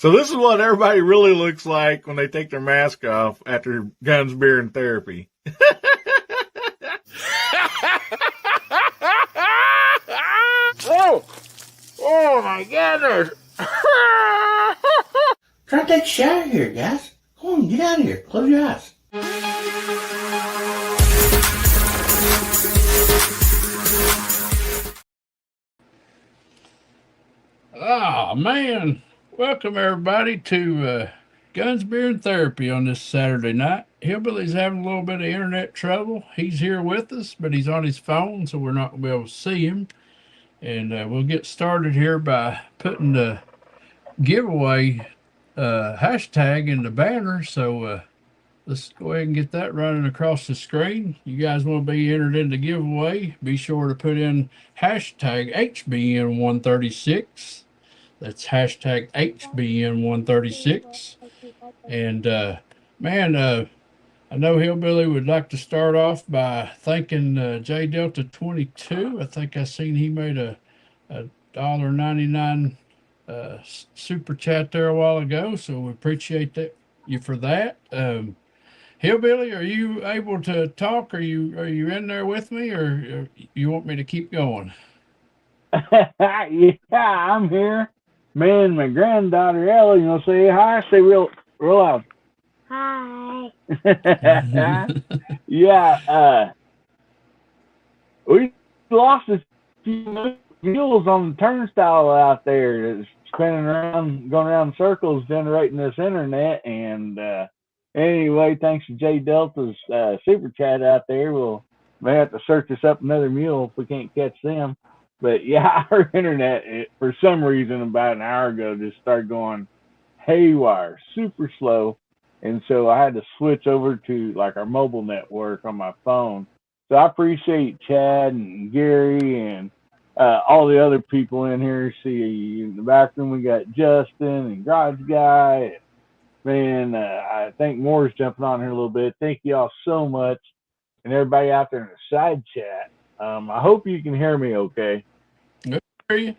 So this is what everybody really looks like when they take their mask off after guns, beer, and therapy. Oh my goodness. Try to take a shower here, guys. Come on, get out of here. Close your eyes. Oh, man. Welcome, everybody, to Guns, Beer, and Therapy on this Saturday night. Hillbilly's having a little bit of internet trouble. He's here with us, but he's on his phone, so we're not going to be able to see him. And we'll get started here by putting the giveaway hashtag in the banner. So let's go ahead and get that running across the screen. You guys want to be entered in the giveaway, be sure to put in hashtag HBN136. That's hashtag HBN136. And man, I know Hillbilly would like to start off by thanking J Delta 22. I think I seen he made a $1.99 super chat there a while ago, so we appreciate you for that. Hillbilly, are you able to talk? Are you in there with me, or you want me to keep going? Yeah, I'm here. Me and my granddaughter Ellie, say hi. Say real loud. Hi. Yeah, we lost a few mules on the turnstile out there. It's spinning around, going around in circles, generating this internet. And anyway, thanks to J Delta's super chat out there, we'll may have to search us up another mule if we can't catch them. But yeah, our internet, for some reason, about an hour ago, just started going haywire, super slow. And so I had to switch over to like our mobile network on my phone. So I appreciate Chad and Gary and all the other people in here. See, in the back room, we got Justin and Garage Guy. Man, I think Moore's jumping on here a little bit. Thank you all so much. And everybody out there in the side chat. I hope you can hear me okay. Hear you.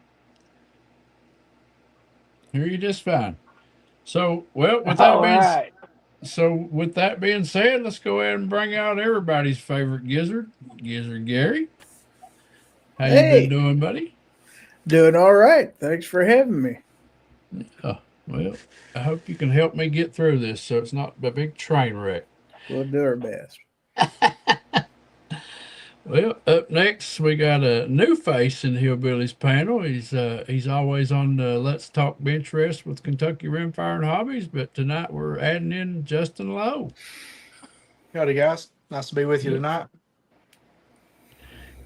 Hear you just fine. So, well, with that being said, let's go ahead and bring out everybody's favorite gizzard, Gizzard Gary. How you been doing, buddy? Doing all right. Thanks for having me. Oh, well, I hope you can help me get through this so it's not a big train wreck. We'll do our best. Well, up next, we got a new face in Hillbilly's panel. He's always on the Let's Talk Bench Rest with Kentucky Rimfire and Hobbies, but tonight we're adding in Justin Lowe. Howdy, guys. Nice to be with you tonight.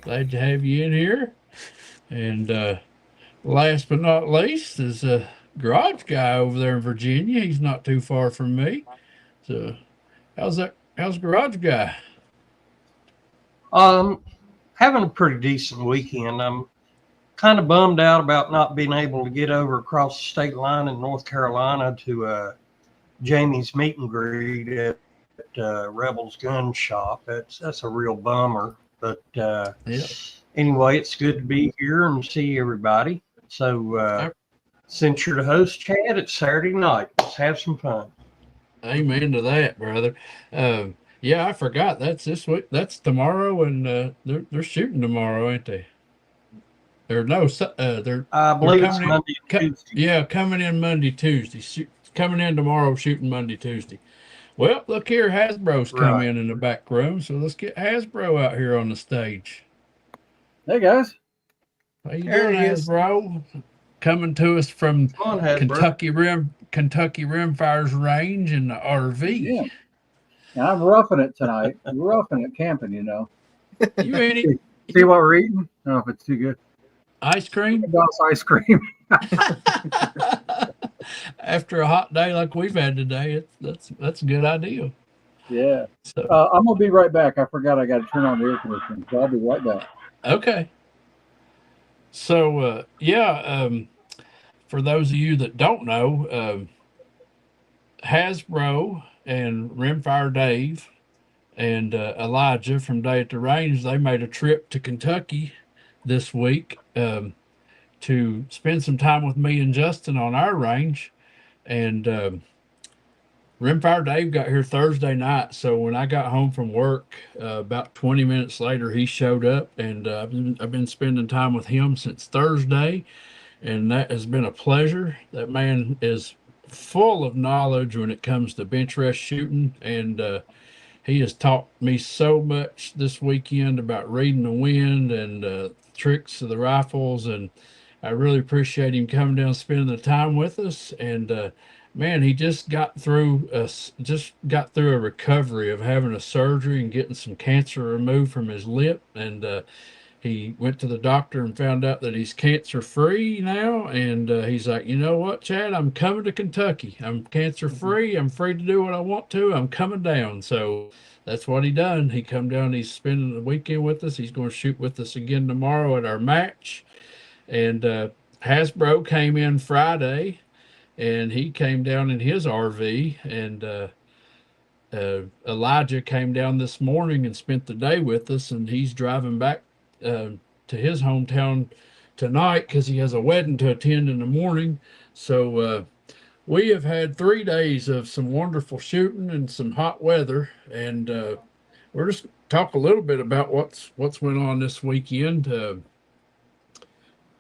Glad to have you in here. And last but not least is a Garage Guy over there in Virginia. He's not too far from me. So how's Garage Guy? Having a pretty decent weekend. I'm kind of bummed out about not being able to get over across the state line in North Carolina to Jamie's meet and greet at Rebel's Gun Shop. That's a real bummer. But anyway, it's good to be here and see everybody. So since you're the host, Chad, it's Saturday night. Let's have some fun. Amen to that, brother. Yeah, I forgot. That's this week. That's tomorrow, and they're shooting tomorrow, ain't they? They're I believe it's Monday and Tuesday. Yeah, coming in Monday, Tuesday. Coming in tomorrow, shooting Monday, Tuesday. Well, look here, Hasbro's come in the back room, so let's get Hasbro out here on the stage. Hey guys, how you doing, Hasbro? Coming to us from Kentucky Rimfire's range in the RV. Yeah. And I'm roughing it tonight. I'm roughing it camping, You ain't see what we're eating? I don't know if it's too good. Ice cream? Ice cream. After a hot day like we've had today, that's a good idea. Yeah. So I'm gonna be right back. I forgot I got to turn on the air conditioning, so I'll be right back. Okay. So for those of you that don't know, Hasbro and Rimfire Dave and Elijah from Day at the Range, they made a trip to Kentucky this week to spend some time with me and Justin on our range. And Rimfire Dave got here Thursday night, so when I got home from work, about 20 minutes later, he showed up, and I've been spending time with him since Thursday, and that has been a pleasure. That man is full of knowledge when it comes to bench rest shooting, and he has taught me so much this weekend about reading the wind and tricks of the rifles, and I really appreciate him coming down and spending the time with us. And man, he just got through a recovery of having a surgery and getting some cancer removed from his lip, and he went to the doctor and found out that he's cancer free now. And he's like, you know what, Chad, I'm coming to Kentucky. I'm cancer free. I'm free to do what I want to. I'm coming down. So that's what he done. He come down. He's spending the weekend with us. He's going to shoot with us again tomorrow at our match. And Hasbro came in Friday, and he came down in his RV, and Elijah came down this morning and spent the day with us, and he's driving back to his hometown tonight because he has a wedding to attend in the morning. So we have had 3 days of some wonderful shooting and some hot weather, and we're just talk a little bit about what's went on this weekend.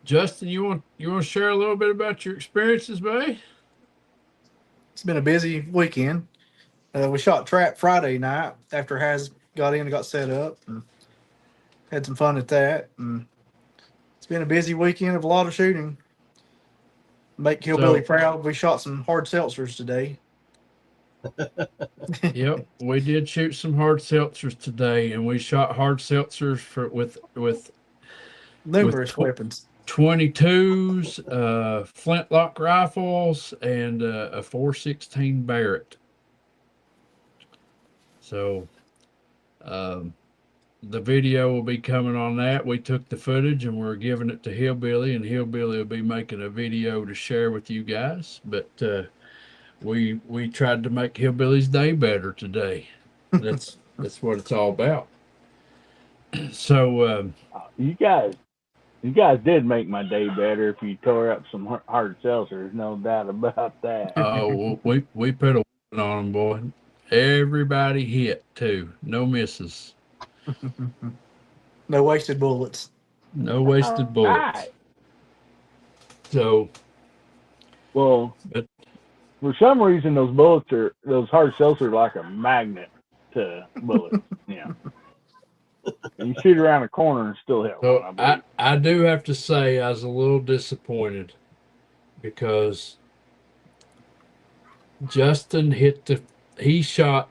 Justin, you want to share a little bit about your experiences, babe? It's been a busy weekend. We shot trap Friday night after Has got in and got set up, and had some fun at that. And it's been a busy weekend of a lot of shooting. Make Hillbilly proud. We shot some hard seltzers today. Yep, we did shoot some hard seltzers today, and we shot hard seltzers with numerous weapons. 22s, flintlock rifles, and a 416 Barrett. So the video will be coming on that. We took the footage and we're giving it to Hillbilly, and Hillbilly will be making a video to share with you guys. But we tried to make Hillbilly's day better today. That's what it's all about. So you guys did make my day better if you tore up some hard seltzers, no doubt about that. Oh, we put a one on them, boy. Everybody hit too, no misses. No wasted bullets. No wasted bullets. Right. So, well, for some reason, those hard seltzers are like a magnet to bullets. Yeah. And you shoot around a corner and still hit so one. I do have to say I was a little disappointed because Justin he shot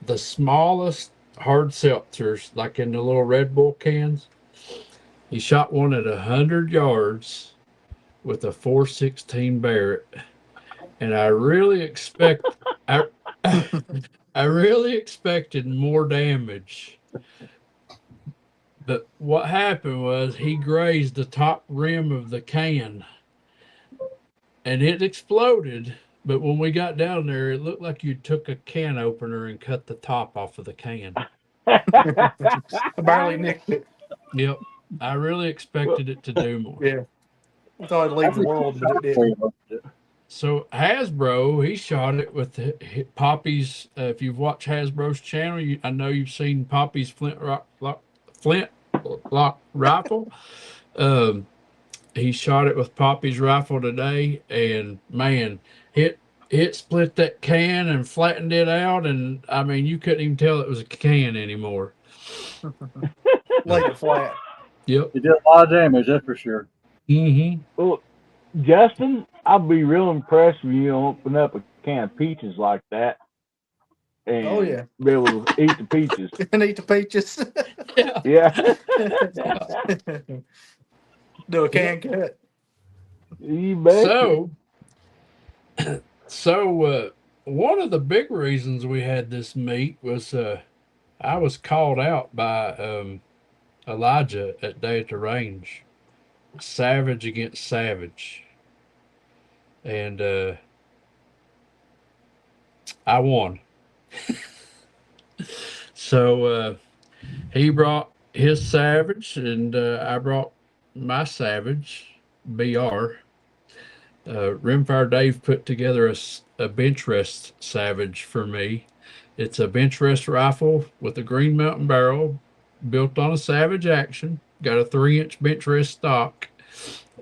the smallest hard seltzers, like in the little Red Bull cans. He shot one at 100 yards with a 416 Barrett, and I really expected more damage. But what happened was he grazed the top rim of the can, and it exploded. But when we got down there, it looked like you took a can opener and cut the top off of the can. I barely nicked it. Yep. I really expected it to do more. Yeah. I thought it'd leave the world, but it didn't. So Hasbro, he shot it with Poppy's. If you've watched Hasbro's channel, I know you've seen Poppy's flintlock rifle. He shot it with Poppy's rifle today, and man, it split that can and flattened it out, and I mean you couldn't even tell it was a can anymore. Laid it flat. Yep. It did a lot of damage, that's for sure. Mm-hmm. Well, Justin, I'll be real impressed if you open up a can of peaches like that. And be able to eat the peaches. And eat the peaches. Yeah. Do a can cut. You bet. So one of the big reasons we had this meet was I was called out by Elijah at Day at the Range, savage against savage, and I won. So he brought his savage, and I brought my savage, BR, Rimfire Dave put together a bench rest Savage for me. It's a bench rest rifle with a Green Mountain barrel built on a Savage action. Got a 3-inch bench rest stock,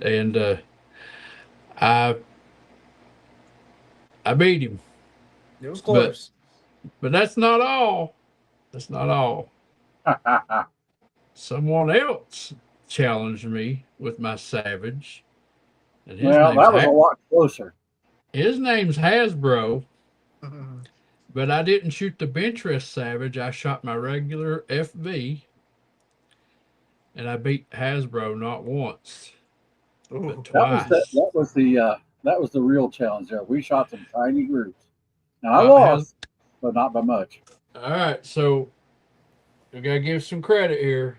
and I I beat him. It was But close. but that's not all. That's not all. Someone else challenged me with my Savage, and Well, that was a lot closer. his name's Hasbro. But I didn't shoot the bench rest Savage. I shot my regular FV, and I beat Hasbro not once, but twice. That was the real challenge there. We shot some tiny groups. Now I Uh, lost, but not by much. All right, so we gotta give some credit here.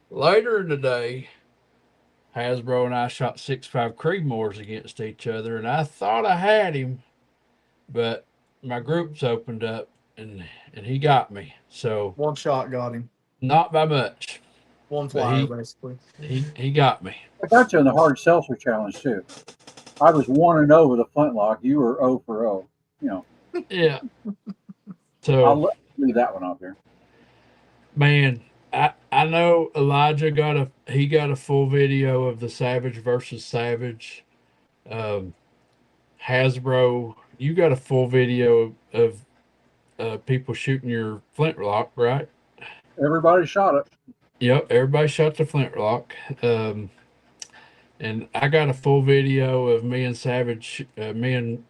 Later in the day, Hasbro and I shot 6.5 Creedmoors against each other, and I thought I had him, but my groups opened up, and he got me. So One shot got him. not by much, One but flyer, basically. he got me. I got you in the hard seltzer challenge too. I was 1-0 with a flintlock. You were 0 for 0. You know, Yeah. I'll So leave that one out there. man, I know Elijah got a full video of the Savage versus Savage. Hasbro, you got a full video of people shooting your flintlock, right? Everybody shot it. Yep, everybody shot the flintlock. And I got a full video of me and Savage, me and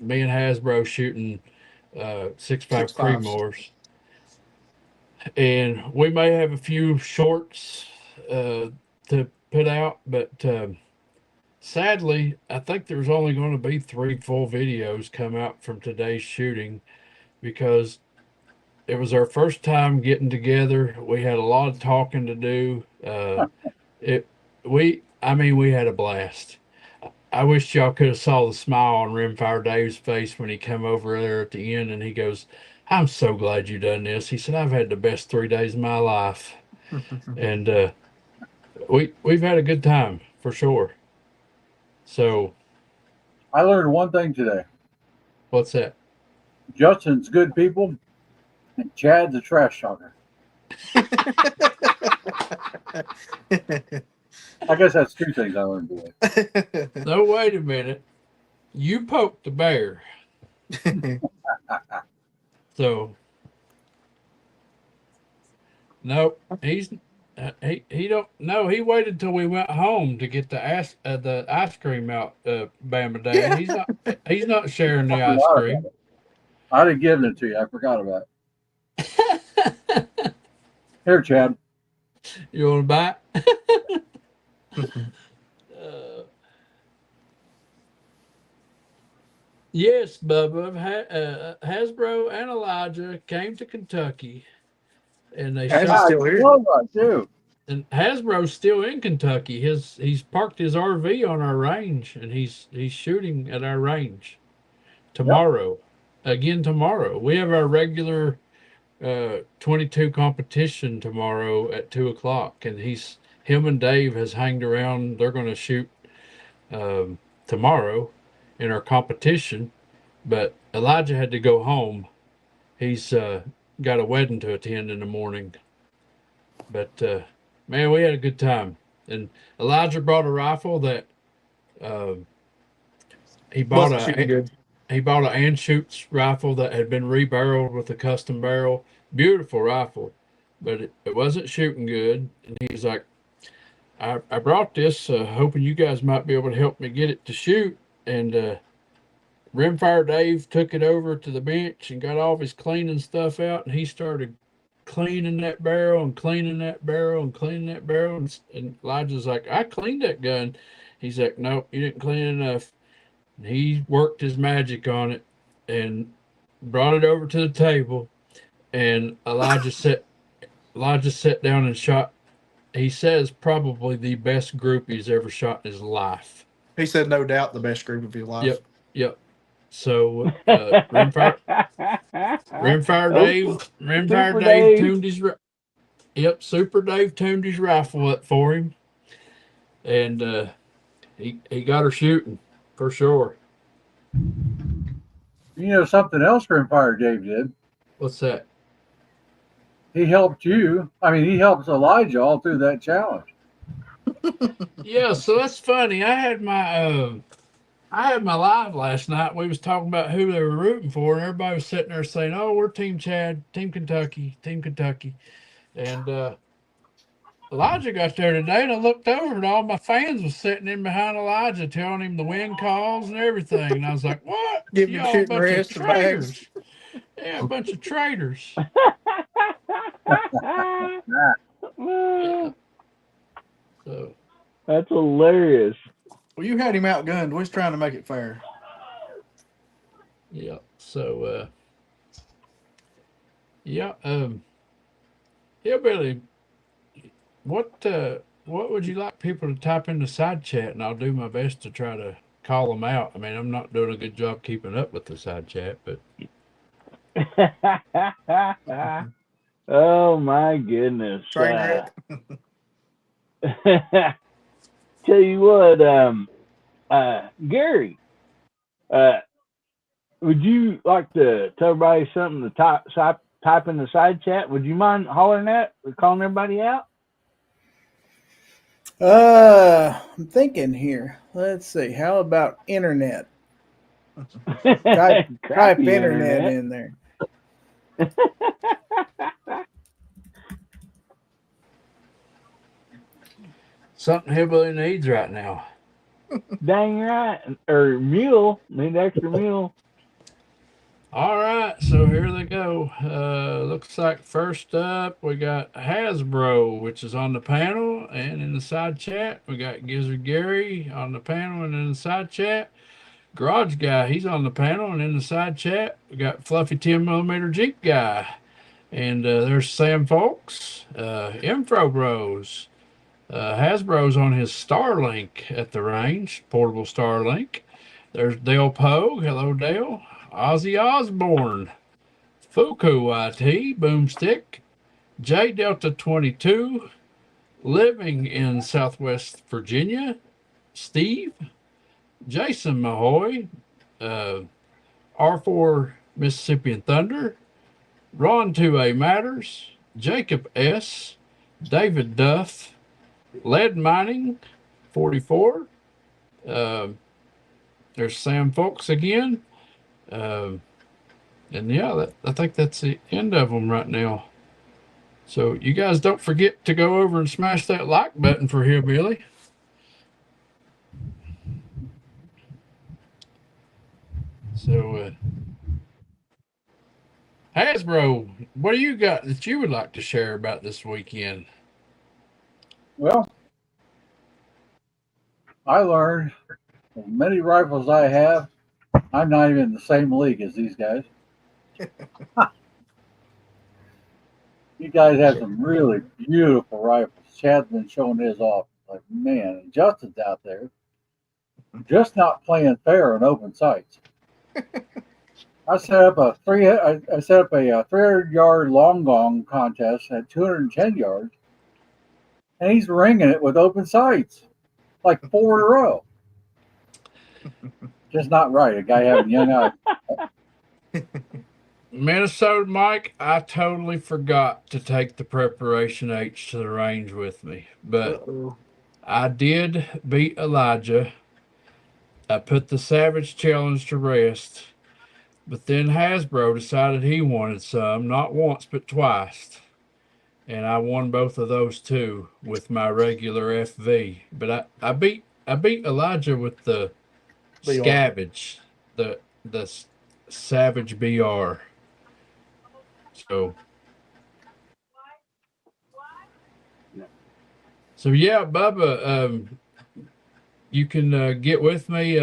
Hasbro shooting 6.5 6.5s. Creedmoors. And we may have a few shorts to put out, but sadly, I think there's only going to be 3 full videos come out from today's shooting because it was our first time getting together. We had a lot of talking to do. We had a blast. I wish y'all could have saw the smile on Rimfire Dave's face when he come over there at the end and he goes, "I'm so glad you done this." He said, "I've had the best 3 days of my life." And we've had a good time for sure. So I learned one thing today. what's that? Justin's good people, and Chad's a trash talker. I guess that's 2 things I learned today. No, wait a minute. You poked the bear. So nope, he don't. No, he waited till we went home to get the ice cream out. Bama Dave. He's not sharing the ice cream. I'd have given it to you. I forgot about it. Here, Chad. You want to buy it? Yes, Bubba. Hasbro and Elijah came to Kentucky, and they Has shot. he still here? Love that too. And Hasbro's still in Kentucky. He's parked his RV on our range, and he's shooting at our range tomorrow. Again tomorrow. We have our regular 22 competition tomorrow at 2:00, and him and Dave has hanged around. They're going to shoot tomorrow in our competition, but Elijah had to go home. He's got a wedding to attend in the morning. But man, we had a good time. And Elijah brought a rifle that he bought Wasn't shooting good. he bought an Anschutz rifle that had been rebarreled with a custom barrel. Beautiful rifle, but it wasn't shooting good. And he's like, I brought this hoping you guys might be able to help me get it to shoot. And Rimfire Dave took it over to the bench and got all of his cleaning stuff out, and he started cleaning that barrel and cleaning that barrel and cleaning that barrel. And Elijah's like, "I cleaned that gun." He's like, "Nope, you didn't clean enough." And he worked his magic on it and brought it over to the table. And Elijah sat down and shot. He says probably the best group he's ever shot in his life. He said, no doubt, the best group of your life. Yep. So Rimfire Dave tuned his Super Dave tuned his rifle up for him, and he got her shooting. For sure. You know something else Rimfire Dave did? What's that? He helped you. I mean, he helps Elijah all through that challenge. Yeah, so that's funny. I had my live last night. We was talking about who they were rooting for, and everybody was sitting there saying, "Oh, we're Team Chad, Team Kentucky, Team Kentucky." And Elijah got there today, and I looked over, and all my fans was sitting in behind Elijah, telling him the win calls and everything. And I was like, "What? Give him Y'all a shooting bunch of wrist and bags. traitors? Yeah, a bunch of traitors." Yeah. So That's hilarious. Well, you had him outgunned. We was trying to make it fair. yeah. So yeah. Hillbilly, what would you like people to type in the side chat, and I'll do my best to try to call them out. I mean, I'm not doing a good job keeping up with the side chat, but Oh my goodness. Train wreck. Tell you what, Gary, would you like to tell everybody something to type in the side chat? Would you mind hollering that or calling everybody out? I'm thinking here. Let's see. How about internet? Type Crappy internet in there. something Hillbilly needs right now. Dang right. Or mule. Need extra mule. All right, so here they go. Looks like first up we got Hasbro, which is on the panel, and in the side chat we got Gizzard Gary on the panel and in the side chat. Garage Guy, he's on the panel and in the side chat. We got Fluffy 10mm Jeep Guy, and there's Sam Folks, Infro Bros. Hasbro's on his Starlink at the range, portable Starlink. There's Dale Pogue. Hello, Dale. Ozzy Osbourne, Fuku YT, Boomstick, J Delta 22, living in Southwest Virginia, Steve, Jason Mahoy, R4 Mississippian Thunder, Ron 2A Matters, Jacob S., David Duff, Lead Mining 44. There's Sam Folks again. And yeah, I think that's the end of them right now. So you guys don't forget to go over and smash that like button for Hillbilly. So Hasbro, what do you got that you would like to share about this weekend? Well, I learned with many rifles I have, I'm not even in the same league as these guys. You guys have some really beautiful rifles. Chad's been showing his off. Like, man, and Justin's out there just not playing fair on open sights. I set up a 300-yard long gong contest at 210 yards, and he's ringing it with open sights, like 4 in a row. Just not right. A guy having young eyes. Minnesota Mike, I totally forgot to take the Preparation H to the range with me, but I did beat Elijah. I put the Savage Challenge to rest, but then Hasbro decided he wanted some, not once but twice, and I won both of those too with my regular FV. But I beat Elijah with the BR. Scavenge, the Savage BR. So yeah, Bubba, you can get with me.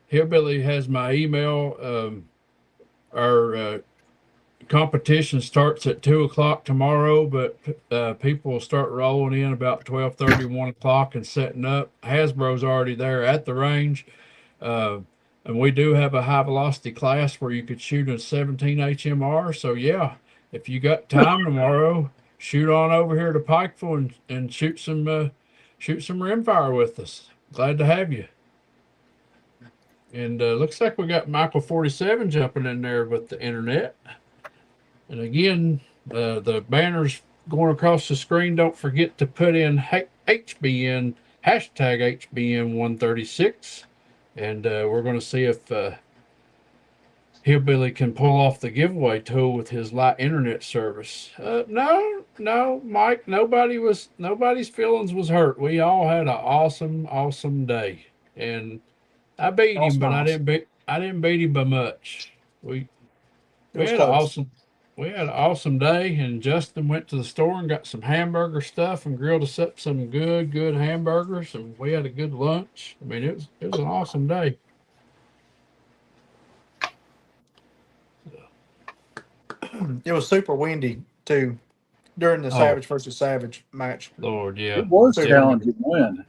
Hillbilly has my email. Our competition starts at 2:00 tomorrow, but people will start rolling in about 12:30, 1:00 and setting up. Hasbro's already there at the range. And we do have a high velocity class where you could shoot a 17 HMR. So yeah, if you got time tomorrow, shoot on over here to Pikeville and shoot some rimfire with us. Glad to have you. And looks like we got Michael 47 jumping in there with the internet. And again, the banners going across the screen, don't forget to put in HBN, hashtag HBN136. And we're going to see if Hillbilly can pull off the giveaway tool with his light internet service. No, Mike, nobody's feelings was hurt. We all had an awesome day. And I beat All him, but I smiles. didn't beat him by much. We It we was had an close. awesome day, and Justin went to the store and got some hamburger stuff and grilled us up some good hamburgers, and we had a good lunch. I mean, it was an awesome day. It was super windy too during the Oh. Savage versus Savage match. Lord, yeah. It was So- challenging wind.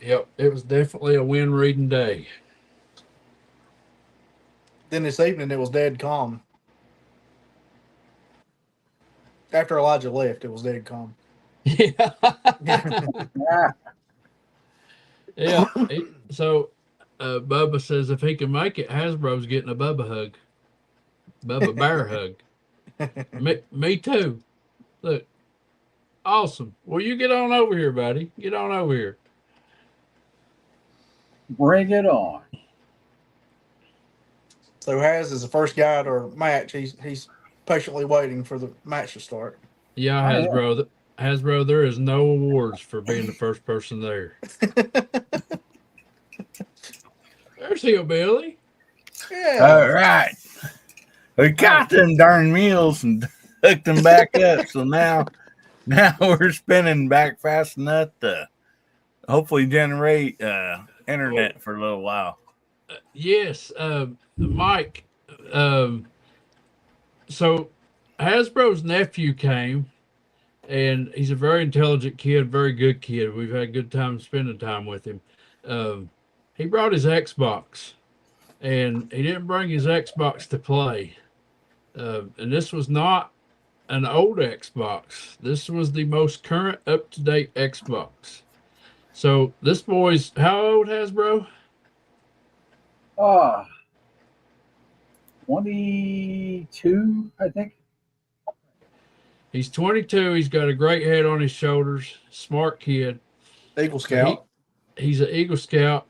Yep, it was definitely a wind reading day. Then this evening it was dead calm. After Elijah left, it was dead calm. Yeah. Ah, Yeah. So Bubba says if he can make it, Hasbro's getting a Bubba hug. Bubba bear hug. Me too. Look. Awesome. Well, you get on over here, buddy. Get on over here. bring it on. So Has is the first guy to our match. He's patiently waiting for the match to start. Yeah, Oh, yeah. Hasbro. Hasbro, there is no awards for being the first person there. There's Hillbilly. Yeah. All right. We got them darn mules and hooked them back up. So now we're spinning back fast enough to hopefully generate internet for a little while. Yes, Mike. So Hasbro's nephew came, and he's a very intelligent kid, very good kid. We've had a good time spending time with him. He brought his Xbox, and he didn't bring his Xbox to play. And this was not an old Xbox. This was the most current, up-to-date Xbox. So this boy's how old, Hasbro? 22, I think. He's 22. He's got a great head on his shoulders. Smart kid. Eagle Scout. He's an Eagle Scout.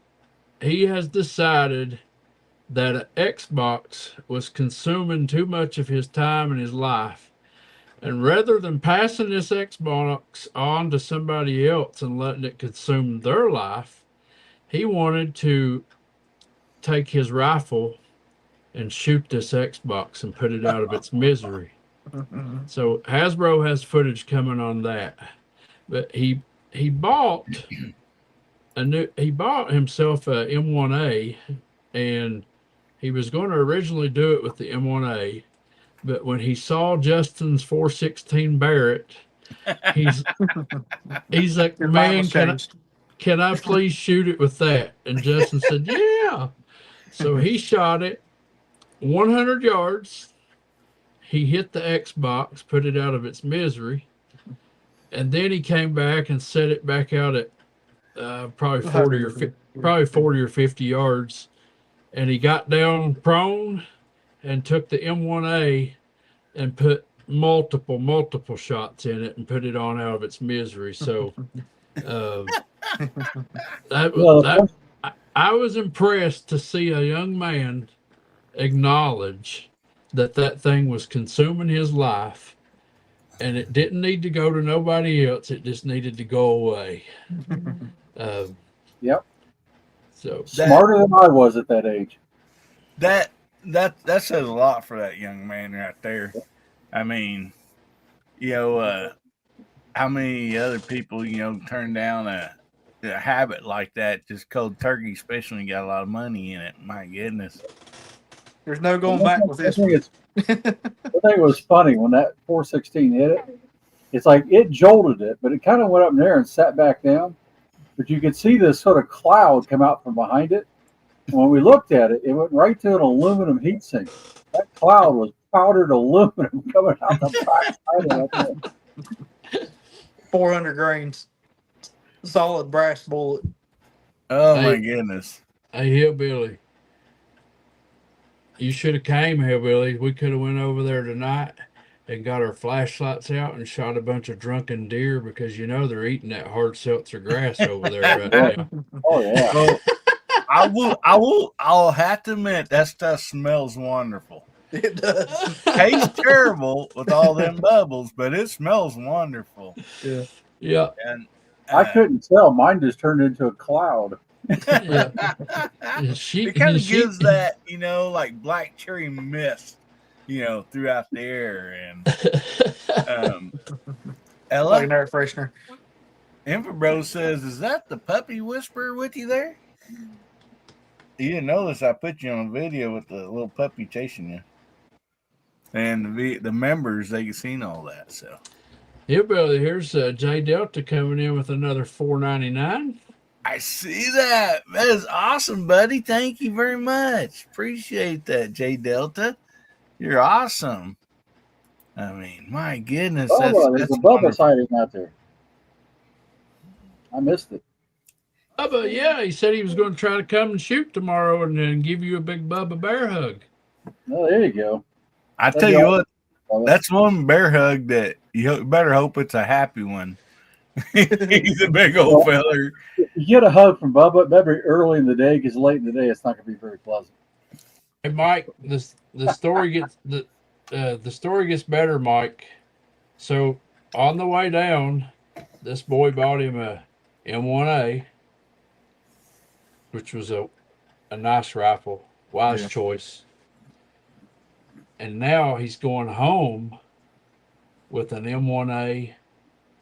He has decided that an Xbox was consuming too much of his time and his life. And rather than passing this Xbox on to somebody else and letting it consume their life, he wanted to take his rifle and shoot this Xbox and put it out of its misery. So Hasbro has footage coming on that. But he bought himself a M1A, and he was going to originally do it with the M1A, but when he saw Justin's 416 Barrett, he's like, Your mind man, was changed. can I please shoot it with that? And Justin said, yeah. So he shot it 100 yards. He hit the Xbox, put it out of its misery, and then he came back and set it back out at probably 40 or 50 yards, and he got down prone and took the M1A and put multiple shots in it and put it on out of its misery. So I was impressed to see a young man acknowledge that thing was consuming his life, and it didn't need to go to nobody else. It just needed to go away. Yep. So Smarter than I was at that age. That says a lot for that young man right there. I mean, how many other people, turn down a habit like that, just cold turkey, especially when you got a lot of money in it. My goodness. There's no going back with this one. I think it was funny when that 416 hit it. It's like it jolted it, but it kind of went up in there and sat back down. But you could see this sort of cloud come out from behind it. And when we looked at it, it went right to an aluminum heatsink. That cloud was powdered aluminum coming out the back side of it. 400 grains. solid brass bullet. Oh my Hey. goodness. Hey, Hillbilly. You should have came, Hillbilly. We could have went over there tonight and got our flashlights out and shot a bunch of drunken deer because you know they're eating that hard seltzer grass over there right now. Oh yeah. Well, I'll have to admit that stuff smells wonderful. It does. Tastes terrible with all them bubbles, but it smells wonderful. Yeah. Yeah. And I couldn't tell. Mine just turned into a cloud. Yeah. it kind of gives that, like black cherry mist, throughout the air. And Ella, Like an air freshener. Infobro says, "Is that the puppy whisperer with you there?" You didn't notice I put you on a video with the little puppy chasing you, and the members they seen all that. So, Hillbilly, here's J Delta coming in with another $4.99. I see that. That is awesome, buddy. Thank you very much. Appreciate that, J Delta. You're awesome. I mean, my goodness. Oh, there's a Bubba sighting out there. I missed it. Bubba, yeah, he said he was going to try to come and shoot tomorrow and then give you a big Bubba bear hug. Oh, there you go. I tell you what, that's one bear hug that you better hope it's a happy one. He's a big old feller. You get a hug from Bubba, maybe early in the day, because late in the day it's not going to be very pleasant. Hey, Mike, the story gets the story gets better, Mike. So on the way down, this boy bought him a M1A, which was a nice rifle, wise choice. And now he's going home with an M1A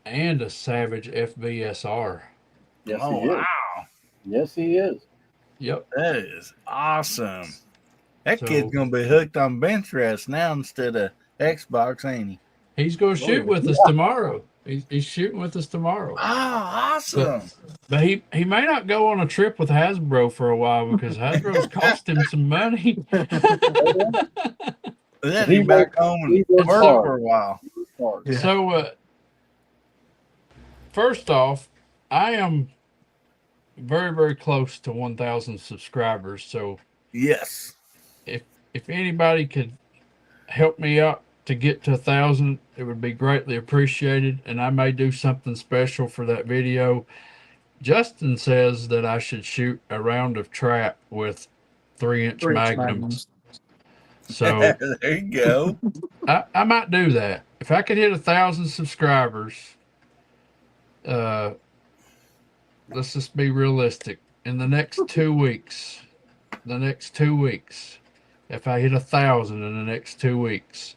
and a Savage FVSR. Yes, Oh, he is. wow. Yes, he is. Yep. That is awesome. That So- kid's going to be hooked on bench rest now instead of Xbox, ain't he? He's going to shoot with us tomorrow. He's shooting with us tomorrow. Oh, awesome. But he may not go on a trip with Hasbro for a while because Hasbro's cost him some money. Then he's back home and work for a while. Yeah. So, first off, I am very, very close to 1,000 subscribers. So, Yes. if anybody could help me out to get to 1,000, it would be greatly appreciated. And I may do something special for that video. Justin says that I should shoot a round of trap with 3-inch magnums. So there you go. I might do that. If I could hit 1,000 subscribers, let's just be realistic. In the next 2 weeks, if I hit 1,000 in the next 2 weeks,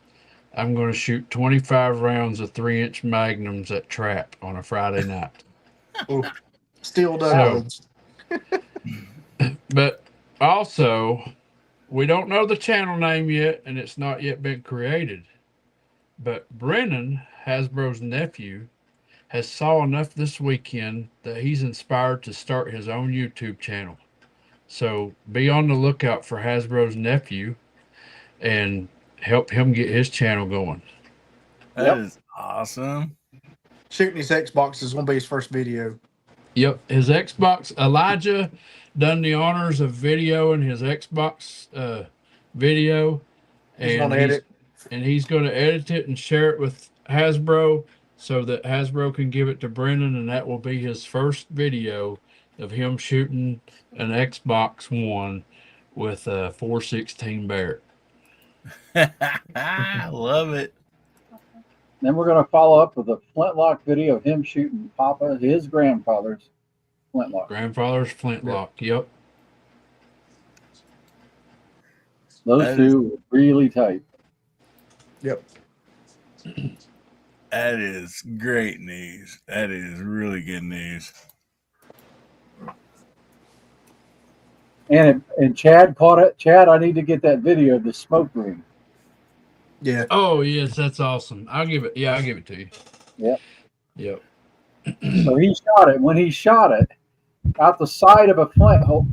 I'm going to shoot 25 rounds of 3-inch magnums at trap on a Friday night. Steel doubles. But also, we don't know the channel name yet, and it's not yet been created. But Brennan, Hasbro's nephew, has saw enough this weekend that he's inspired to start his own YouTube channel. So be on the lookout for Hasbro's nephew and help him get his channel going. That is awesome. Shooting his Xbox is going to be his first video. Yep, his Xbox, Elijah done the honors of videoing his Xbox video. He's going to edit. And he's going to edit it and share it with Hasbro so that Hasbro can give it to Brendan, and that will be his first video of him shooting an Xbox One with a 416 Barrett. I love it. Then we're going to follow up with a flintlock video of him shooting Papa, his grandfather's flintlock. Grandfather's flintlock, yep. Those two are really tight. Yep. That is great news. That is really good news. And Chad caught it. Chad, I need to get that video of the smoke ring. Yeah. Oh, yes, that's awesome. I'll give it to you. Yep. Yep. So he shot it. When he shot it, out the side of a flintlock,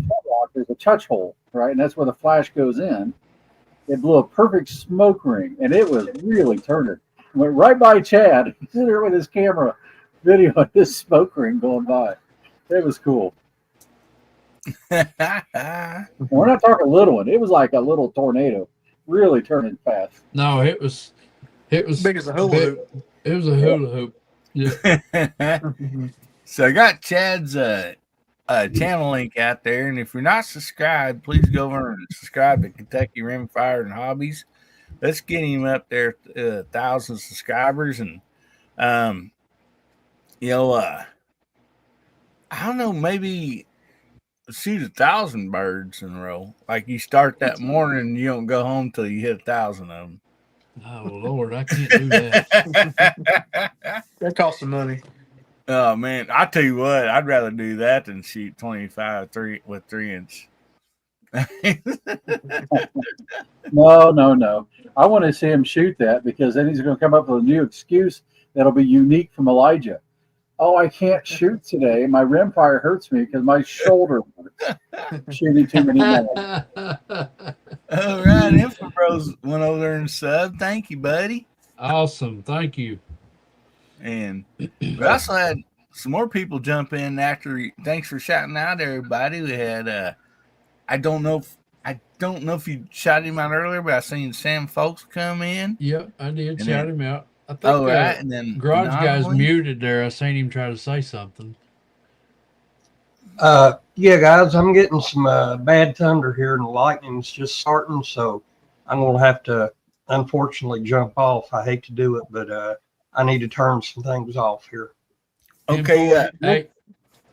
there's a touch hole, right? And that's where the flash goes in. It blew a perfect smoke ring, and it was really turning. Went right by Chad. He's there with his camera, video of his smoke ring going by. It was cool. Oh, And we're not talking a little one. It was like a little tornado, really turning fast. No, it was Big as a hula big- hoop. It was a hula hoop. Yeah. So I got Chad's channel link out there, and if you're not subscribed, please go over and subscribe to Kentucky Rimfire and Hobbies. Let's get him up there, 1,000 subscribers, and you know, I don't know, maybe shoot 1,000 birds in a row. Like you start that morning, and you don't go home till you hit 1,000 of them. Oh Lord, I can't do that. That costs some money. Oh man, I tell you what, I'd rather do that than shoot 25 with 3-inch. No. I want to see him shoot that because then he's going to come up with a new excuse that'll be unique from Elijah. Oh, I can't shoot today. My rimfire hurts me because my shoulder hurts. Shooting too many men. All right, Info Bros went over there and subbed. Thank you, buddy. Awesome, thank you. And we also had some more people jump in after. Thanks for shouting out, everybody. We had I don't know if you shouted him out earlier, but I seen Sam Folks come in. Yep, I did And shout then- him out. I think Oh, right, and then Garage Guy's Anomaly. muted there. I seen him try to say something. Yeah, guys, I'm getting some bad thunder here, and the lightning's just starting, so I'm gonna have to unfortunately jump off. I hate to do it, but I need to turn some things off here. Okay, Hey,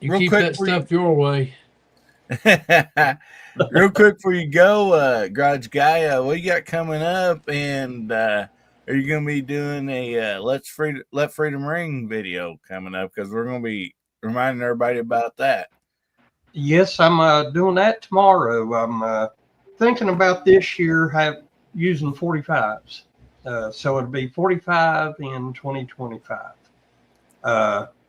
you real keep quick that for you- stuff your way. real quick before you go, Garage Guy, what you got coming up, and are you going to be doing a Let Freedom Ring video coming up? Because we're going to be reminding everybody about that. Yes, I'm doing that tomorrow. I'm thinking about this year using 45s. So it'll be 45 in 2025.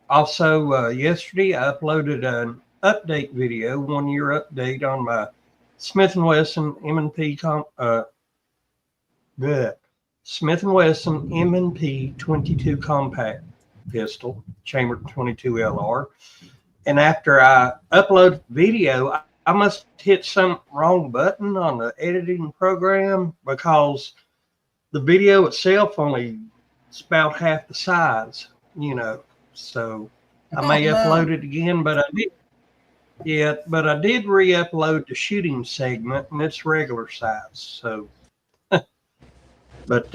Also, yesterday I uploaded an update video, 1 year update on my Smith & Wesson M&P Smith & Wesson M&P 22 compact pistol, chambered 22 LR. And after I upload video, I must hit some wrong button on the editing program because the video itself only is about half the size, So I may upload it again, but I did. Yeah, but I did re-upload the shooting segment, and it's regular size. So, but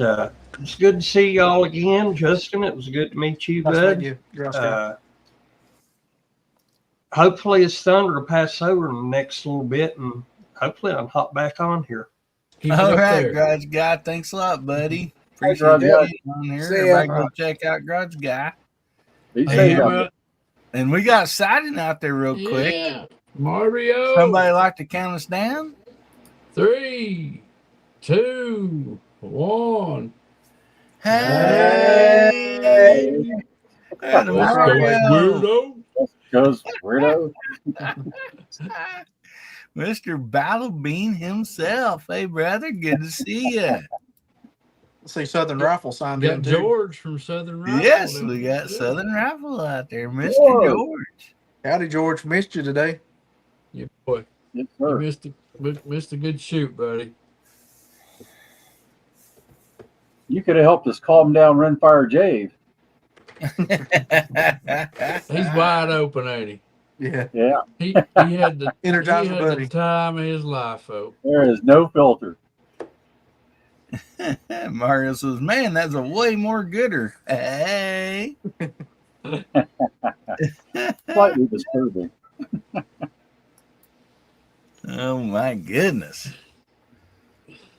it's good to see y'all again, Justin. It was good to meet you, Nice bud. meeting you. You're awesome. Hopefully this thunder will pass over in the next little bit, and hopefully I'll hop back on here. Keep it All up right, there. Garage Guy. Thanks a lot, buddy. Garage Appreciate you Guy. being on here. See ya. Everybody go check out Garage Guy. Be Hey, safe how out about- And we got sighting out there real quick. Yeah, Mario. Somebody like to count us down? 3, 2, 1. Hey! And Let's go, Mario. weirdo. Goes weirdo. Mr. Battle Bean himself. Hey, brother, good to see you. Let's see, Southern Rifle signed Got in too. George from Southern Rifle. Yes, down we there. got Southern Rifle out there, Mr. George. George. Howdy, George. Missed you today. Yeah, boy, Yes, you sir. missed a good shoot, buddy. You could have helped us calm down Rimfire Jave. He's wide open, ain't he? Yeah. Yeah, He had the Energizer buddy. time of his life, folks. there is no filter. Mario says, man, that's a way more gooder. Hey. Slightly disturbing. Oh, my goodness.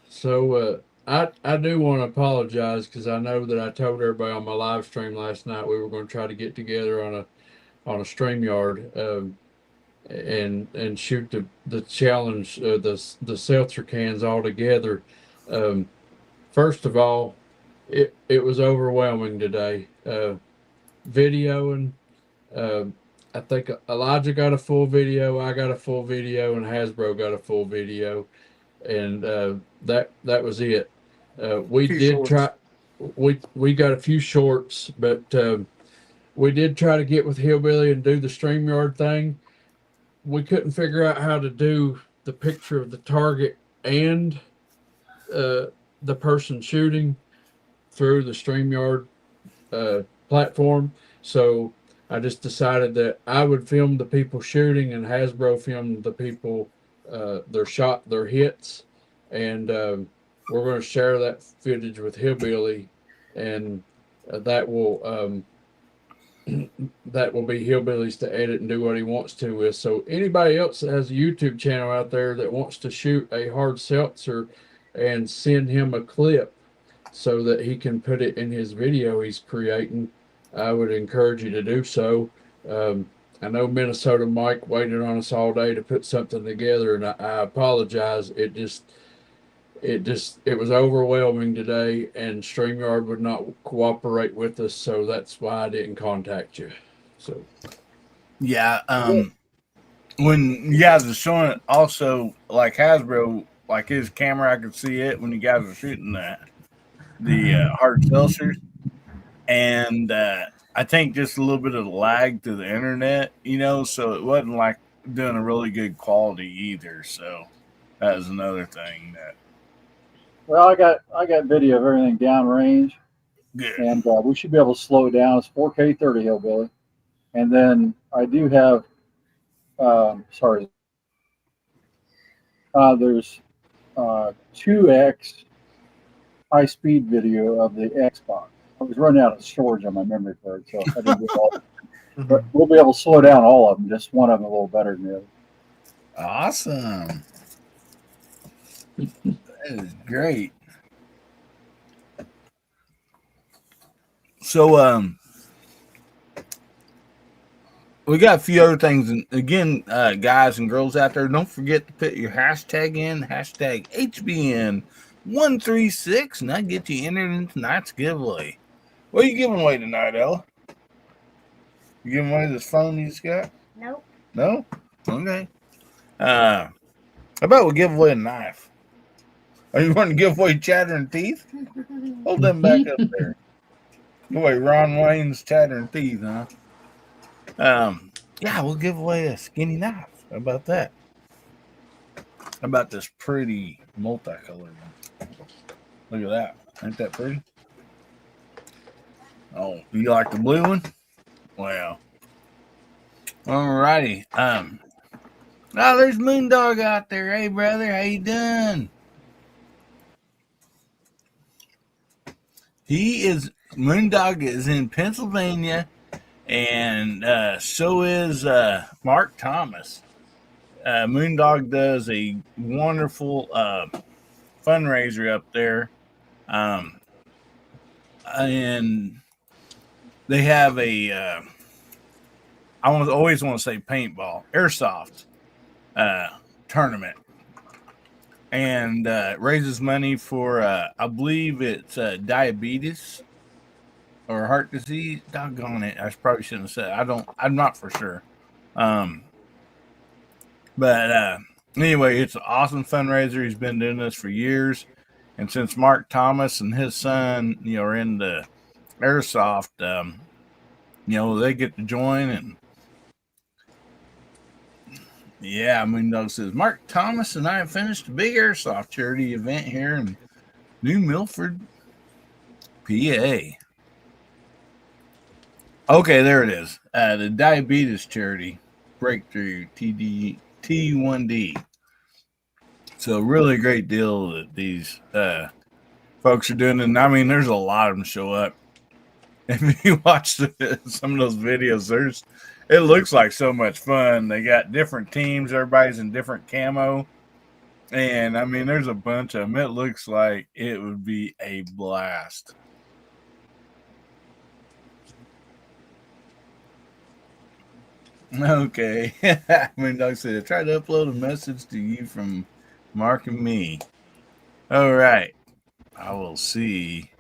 So I do want to apologize because I know that I told everybody on my live stream last night we were going to try to get together on a StreamYard and shoot the challenge the seltzer cans all together. First of all, it was overwhelming today. Videoing, I think Elijah got a full video, I got a full video, and Hasbro got a full video, and that was it. We Few did shorts. try. We got a few shorts, but we did try to get with Hillbilly and do the StreamYard thing. We couldn't figure out how to do the picture of the target and the person shooting through the StreamYard platform. So I just decided that I would film the people shooting and Hasbro filmed the people their hits, and we're going to share that footage with Hillbilly, and that will that will be Hillbilly's to edit and do what he wants to with. So anybody else that has a YouTube channel out there that wants to shoot a hard seltzer and send him a clip so that he can put it in his video he's creating, I would encourage you to do so. I know Minnesota Mike waited on us all day to put something together, and I apologize. It was overwhelming today, and StreamYard would not cooperate with us, so that's why I didn't contact you. So Yeah, when you guys are showing it, also like Hasbro, like his camera, I could see it when you guys are shooting the hard seltzers, and I think just a little bit of lag to the internet, so it wasn't like doing a really good quality either. So that was another thing that. Well, I got video of everything downrange, Good. and we should be able to slow it down. It's 4K 30 Hillbilly, and then I do have there's 2x high speed video of the Xbox. I was running out of storage on my memory card, so I didn't get all. But we'll be able to slow down all of them. Just one of them a little better than the other. Awesome. That is great. So, we got a few other things. And again, guys and girls out there, don't forget to put your hashtag in, hashtag HBN136, and that gets you entered in tonight's giveaway. What are you giving away tonight, Ella? You giving away this phone you just got? Nope. No? Okay. How about we give away a knife? Are you going to give away chattering teeth? Hold them back up there. Give away Ron Wayne's chattering teeth, huh? Yeah, we'll give away a skinny knife. How about that? How about this pretty multicolored one? Look at that. Ain't that pretty? Oh, you like the blue one? Well. Alrighty. Oh, there's Moondog out there. Hey, brother, how you doing? Moondog is in Pennsylvania, and so is Mark Thomas. Moondog does a wonderful fundraiser up there, and they have a always want to say paintball, airsoft tournament, and raises money for I believe it's diabetes or heart disease. Doggone it, I probably shouldn't have said it. I'm not for sure. But anyway, it's an awesome fundraiser. He's been doing this for years, and since Mark Thomas and his son, are into airsoft, they get to join. And yeah, Moondog says Mark Thomas and I have finished a big airsoft charity event here in New Milford, PA. Okay, there it is. The diabetes charity breakthrough T1D. So really great deal that these folks are doing. And I mean, there's a lot of them show up. If you watch some of those videos, it looks like so much fun. They got different teams. Everybody's in different camo. And I mean, there's a bunch of them. It looks like it would be a blast. Okay. Moondog said, I tried to upload a message to you from Mark and me. All right. I will see.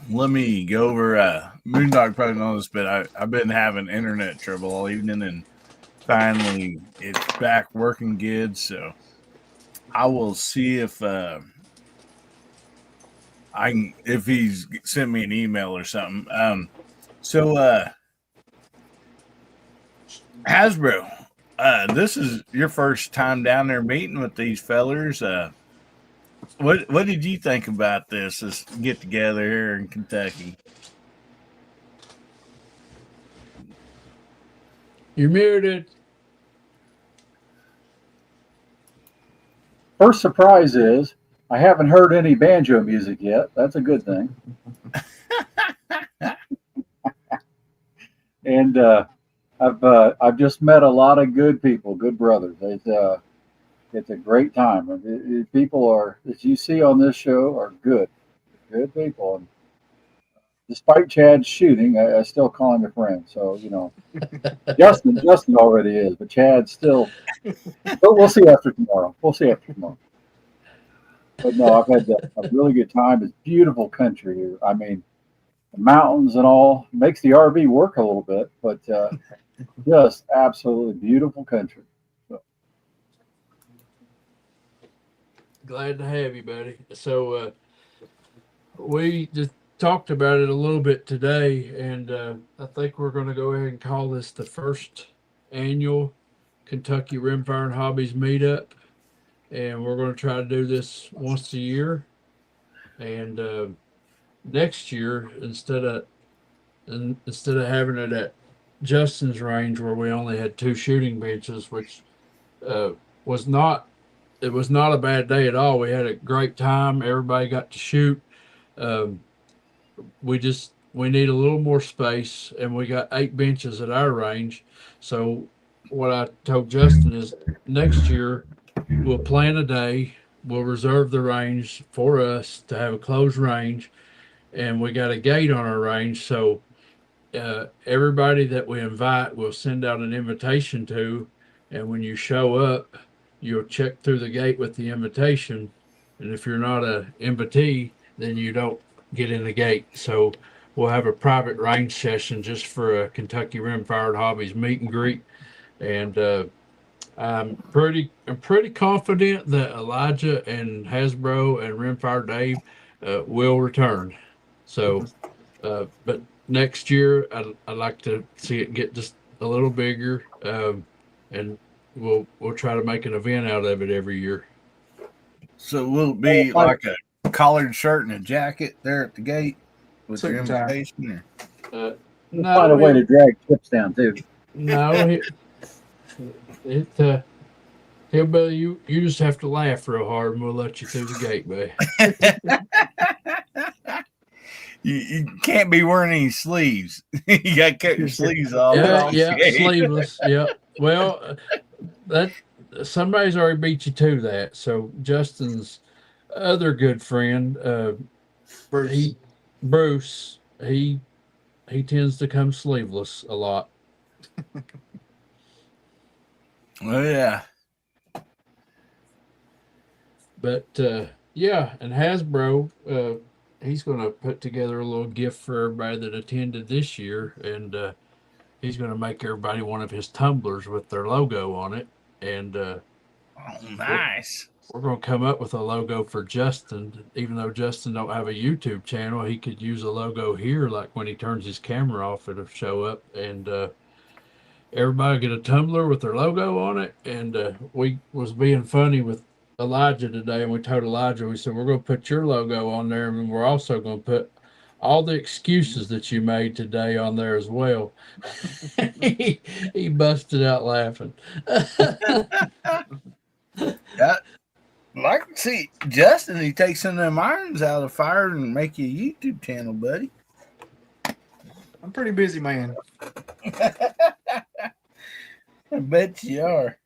Let me go over. Moondog probably knows, but I've been having internet trouble all evening, and finally it's back working good. So I will see if I can, if he's sent me an email or something. Hasbro, this is your first time down there meeting with these fellers. What did you think about this get together here in Kentucky? You're muted. First surprise is I haven't heard any banjo music yet. That's a good thing. And I've just met a lot of good people, good brothers. It's a great time. People are, as you see on this show, are good people. And despite Chad's shooting, I still call him a friend. So Justin already is, but Chad still. But we'll see after tomorrow. But no, I've had a really good time. It's beautiful country here. I mean, the mountains and all makes the RV work a little bit, but just absolutely beautiful country. So. Glad to have you, buddy. So we just talked about it a little bit today, and I think we're going to go ahead and call this the first annual Kentucky Rimfire and Hobbies meetup, and we're going to try to do this once a year. And next year, instead of having it at Justin's range where we only had 2 shooting benches, which was not a bad day at all. We had a great time. Everybody got to shoot. We need a little more space, and we got 8 benches at our range. So what I told Justin is next year we'll plan a day. We'll reserve the range for us to have a closed range, and we got a gate on our range. So everybody that we invite, we'll send out an invitation to, and when you show up, you'll check through the gate with the invitation. And if you're not an invitee, then you don't get in the gate. So we'll have a private range session just for a Kentucky Rimfire and Hobbies meet and greet. And I'm pretty confident that Elijah and Hasbro and Rimfire Dave will return. So, but next year I'd like to see it get just a little bigger, and we'll try to make an event out of it every year. So will it be like a collared shirt and a jacket there at the gate with your invitation? No, find a way to drag chips down too. No, Hillbilly, you just have to laugh real hard, and we'll let you through the gate, buddy. You can't be wearing any sleeves. You got to cut your sleeves off. Yeah, sleeveless. Yeah. Well, that somebody's already beat you to that. So Justin's other good friend, Bruce, he tends to come sleeveless a lot. Oh yeah. But yeah, and Hasbro, he's going to put together a little gift for everybody that attended this year, and he's going to make everybody one of his tumblers with their logo on it. And oh, nice. We're going to come up with a logo for Justin. Even though Justin don't have a YouTube channel, he could use a logo here. Like when he turns his camera off, it'll show up, and everybody get a tumbler with their logo on it. And we was being funny with Elijah today, and we told Elijah, we said, we're going to put your logo on there, and we're also going to put all the excuses that you made today on there as well. he busted out laughing. Yeah. Like, see, Justin, he takes some of them irons out of the fire and make you a YouTube channel, buddy. I'm a pretty busy man. I bet you are.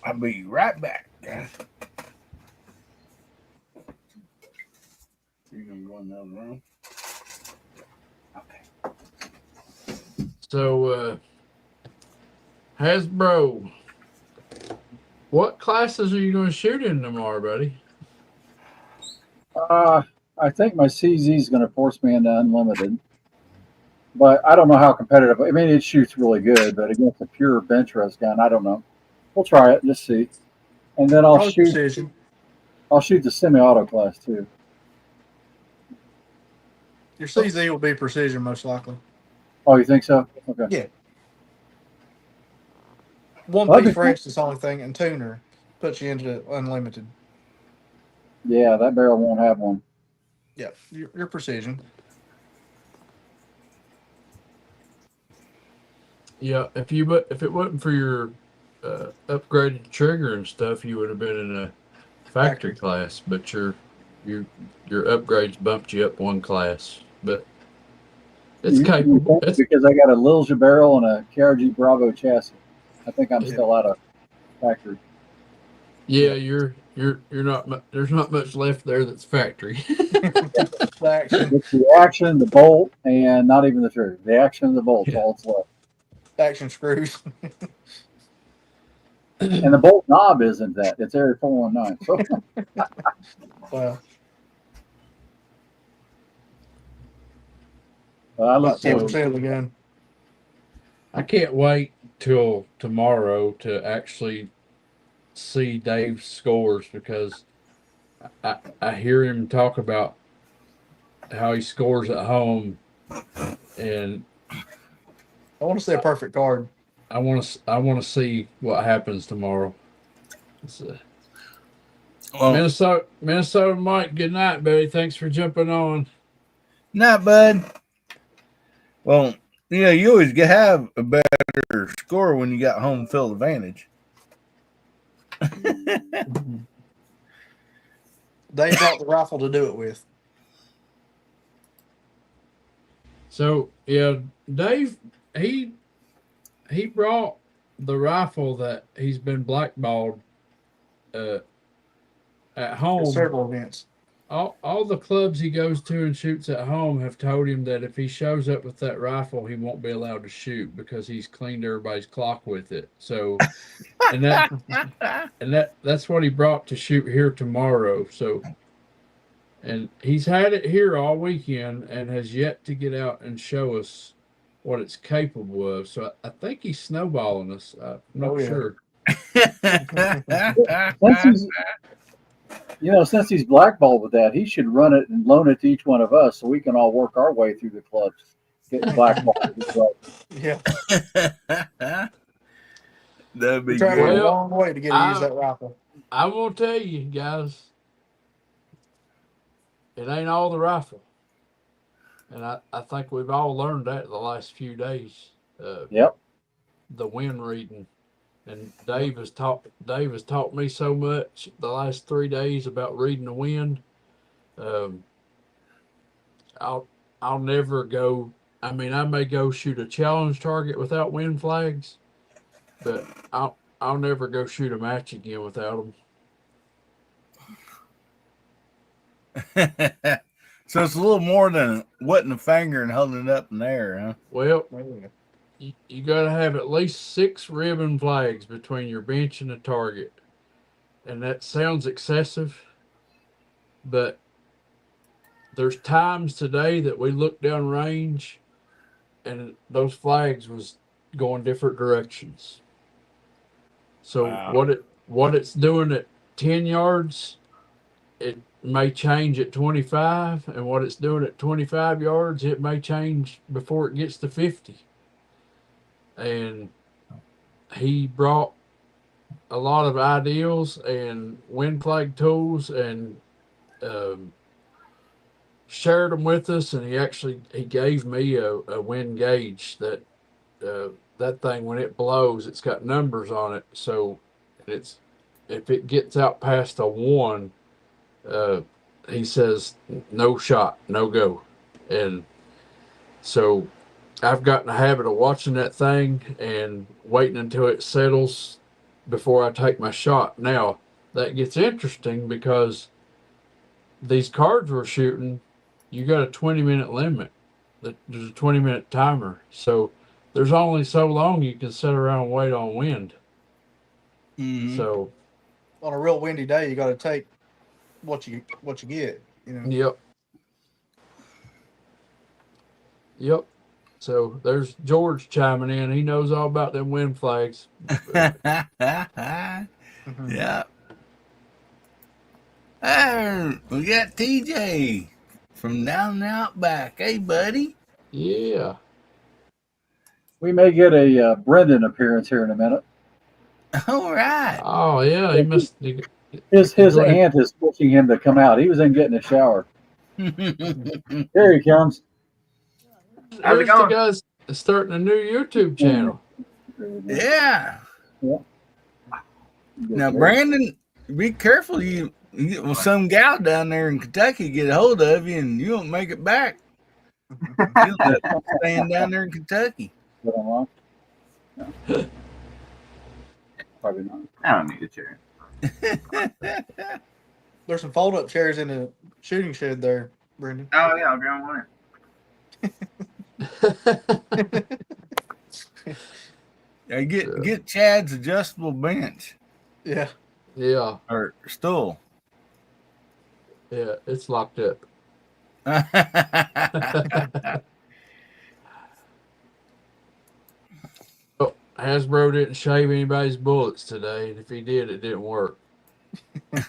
I'll be right back. You're going to go in the other room? Okay. So, Hasbro, what classes are you going to shoot in tomorrow, buddy? I think my CZ is going to force me into unlimited. but I don't know how competitive. I mean, it shoots really good, but against a pure bench rest gun, I don't know. We'll try it, just see, and then Probably precision. I'll shoot the semi-auto class too. Your CZ will be precision most likely. Oh, you think so? Okay. Yeah. One Well, that'd piece be for cool. instance, the only thing, and tuner puts you into unlimited. Yeah, that barrel won't have one. Yeah, your precision. Yeah, if it wasn't for your upgraded trigger and stuff, you would have been in a factory class. But your upgrades bumped you up one class. But it's You capable. think because I got a Lilja barrel and a KRG Bravo chassis. I think I'm Yeah. still out of factory. Yeah, you're not. There's not much left there that's factory. The action, It's the action, the bolt, and not even the trigger. The action, the bolt's Yeah. all it's left. action screws. And the bolt knob isn't that. It's Area 419. So Well, I look about 10% forward. of the gun. I can't wait till tomorrow to actually see Dave's scores because I hear him talk about how he scores at home, and I want to see a perfect card. I want to see what happens tomorrow. Well, Minnesota Mike, good night, buddy. Thanks for jumping on. not bud. Well, you always have a better score when you got home field advantage. They brought the rifle to do it with. So yeah, Dave, he brought the rifle that he's been blackballed at home. Several events. All the clubs he goes to and shoots at home have told him that if he shows up with that rifle, he won't be allowed to shoot because he's cleaned everybody's clock with it. So, and that's what he brought to shoot here tomorrow. So, and he's had it here all weekend and has yet to get out and show us what it's capable of. So I think he's snowballing us. I'm not sure. Since he's blackballed with that, he should run it and loan it to each one of us so we can all work our way through the clubs, getting blackballed. Yeah. That'd be Traveling good. a long way to get to use that rifle. I will tell you guys, it ain't all the rifle. And I think we've all learned that the last few days. Yep. The wind reading. And Dave has taught me so much the last 3 days about reading the wind. I'll never go. I mean, I may go shoot a challenge target without wind flags, but I'll never go shoot a match again without them. So it's a little more than wetting a finger and holding it up in the air, huh? Well, you got to have at least 6 ribbon flags between your bench and the target. And that sounds excessive, but there's times today that we looked down range and those flags was going different directions. So wow. what it's doing at 10 yards, it may change at 25, and what it's doing at 25 yards, it may change before it gets to 50. And he brought a lot of ideals and wind flag tools and shared them with us. And he gave me a wind gauge that that thing, when it blows, it's got numbers on it. So if it gets out past a 1, he says no shot, no go. And so I've gotten a habit of watching that thing and waiting until it settles before I take my shot. Now, that gets interesting because these cards we're shooting, you got a 20-minute limit. There's a 20-minute timer. So there's only so long you can sit around and wait on wind. Mm-hmm. So on a real windy day, you got to take what you get. Yep. So there's George chiming in. He knows all about them wind flags. Yeah. We got TJ from down and out back. Hey, buddy. Yeah. We may get a Brendan appearance here in a minute. All right. Oh yeah, he must. His Go ahead. aunt is pushing him to come out. He was in getting a shower. Here he comes. There's the guys starting a new YouTube channel. Yeah. Now, Brandon, be careful. You get with some gal down there in Kentucky get a hold of you, and you don't make it back. You'll end up staying down there in Kentucky. But I'm wrong. No. Probably not. I don't need a chair. There's some fold-up chairs in the shooting shed there, Brendan. Oh yeah, I'll grab one. Yeah, get Chad's adjustable bench. Yeah. Yeah. Or stool. Yeah, it's locked up. Oh, Hasbro didn't shave anybody's bullets today, and if he did, it didn't work.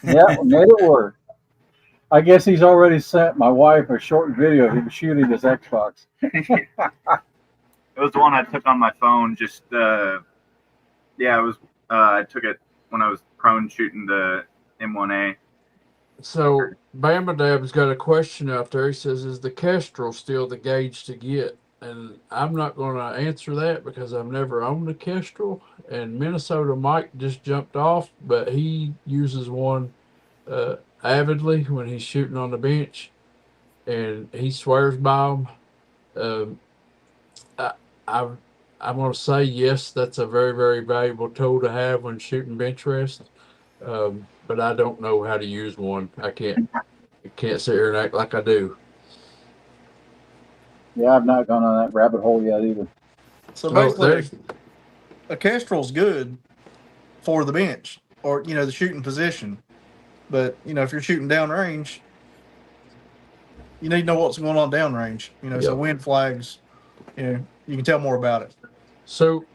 Yeah, made it work. I guess he's already sent my wife a short video of him shooting his Xbox. It was the one I took on my phone. Just it was. I took it when I was prone shooting the M1A. So Bama Dab's got a question out there. He says, "Is the Kestrel still the gauge to get?" And I'm not going to answer that because I've never owned a Kestrel. And Minnesota Mike just jumped off, but he uses one avidly when he's shooting on the bench, and he swears by them. I'm going to say yes, that's a very, very valuable tool to have when shooting bench rest. But I don't know how to use one. I can't sit here and act like I do. Yeah, I've not gone on that rabbit hole yet either. So basically, a Kestrel's good for the bench or, the shooting position. But, if you're shooting downrange, you need to know what's going on downrange. So wind flags, you can tell more about it. So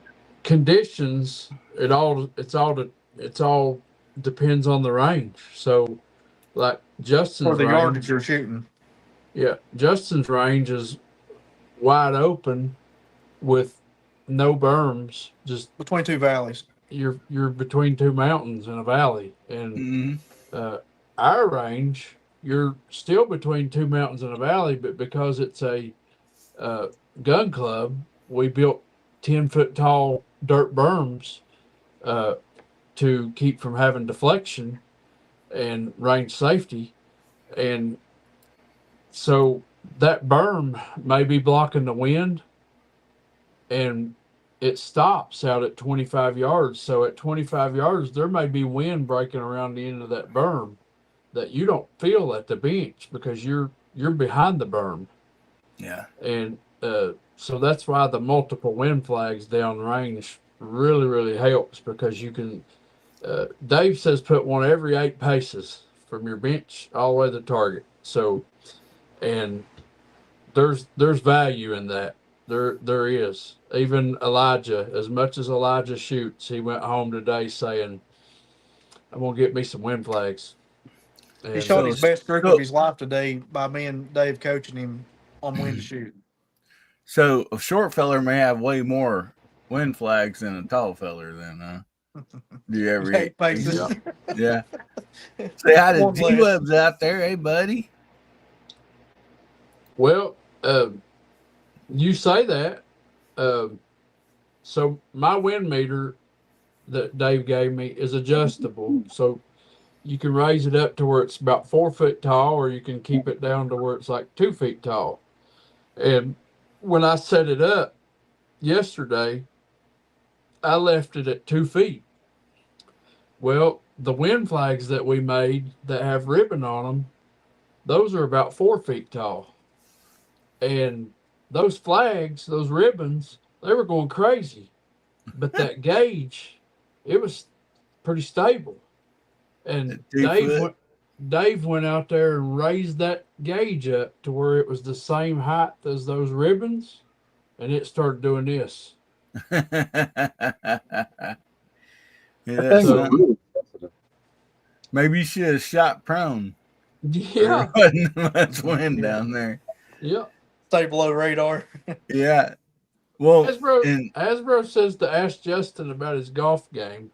conditions, it all depends on the range. So like Justin's For the range, yardage you're shooting. Yeah, Justin's range is wide open with no berms, just between two valleys. You're between two mountains and a valley. And our range, you're still between two mountains and a valley, but because it's a gun club, we built 10-foot tall dirt berms to keep from having deflection and range safety. And so that berm may be blocking the wind, and it stops out at 25 yards. So at 25 yards, there may be wind breaking around the end of that berm that you don't feel at the bench because you're behind the berm. Yeah. And so that's why the multiple wind flags downrange really, really helps, because you can, Dave says put one every 8 paces from your bench all the way to the target. So, and there's value in that. There is. Even Elijah, as much as Elijah shoots, he went home today saying, I'm going to get me some wind flags. And he shot his best group of his life today by me and Dave coaching him on when to shoot. So a short feller may have way more wind flags than a tall feller then, huh? Do you ever Eight paces. Yeah. Say hi to G-Web's out there. Hey, buddy. Well, you say that. So my wind meter that Dave gave me is adjustable. So you can raise it up to where it's about 4 foot tall, or you can keep it down to where it's like 2 feet tall. And when I set it up yesterday, I left it at 2 feet. Well, the wind flags that we made that have ribbon on them, those are about 4 feet tall. And those flags, those ribbons, they were going crazy. But that gauge, it was pretty stable. And Dave went out there and raised that gauge up to where it was the same height as those ribbons. and it started doing this. Yeah, That that's thing was So- really sensitive. maybe you should have shot prone. Yeah, There wasn't much wind down there. yeah. Stay below radar. Yeah. Well, Hasbro says to ask Justin about his golf game.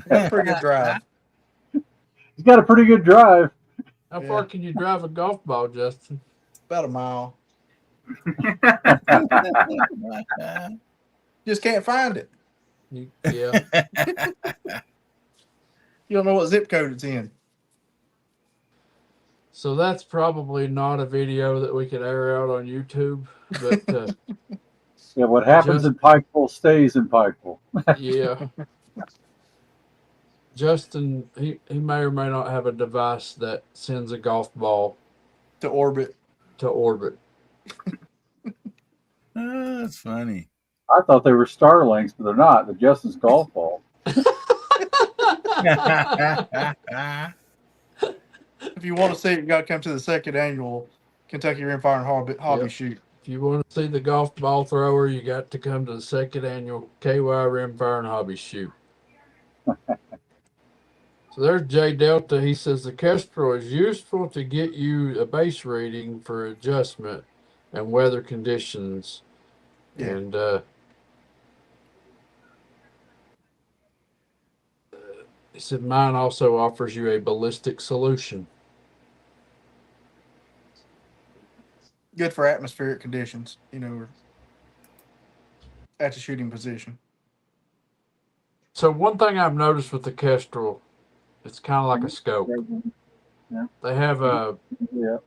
Got a pretty good drive. He's got a pretty good drive. How Yeah. far can you drive a golf ball, Justin? About a mile. Just can't find it. Yeah. You don't know what zip code it's in. So that's probably not a video that we could air out on YouTube, but Yeah, what happens in Pikeville stays in Pikeville. yeah. Justin, he may or may not have a device that sends a golf ball To orbit. to orbit. Oh, that's funny. I thought they were Starlinks, but they're not. They're Justin's golf ball. If you want to see it, you got to come to the second annual Kentucky Rimfire and Hobby Yep. Shoot. If you want to see the golf ball thrower, you got to come to the second annual KY Rimfire and Hobby Shoot. So there's J Delta. He says the Kestrel is useful to get you a base reading for adjustment and weather conditions. Yeah. And he said mine also offers you a ballistic solution. Good for atmospheric conditions, or at the shooting position. So one thing I've noticed with the Kestrel, it's kind of like a scope. Yeah. They have a Yeah.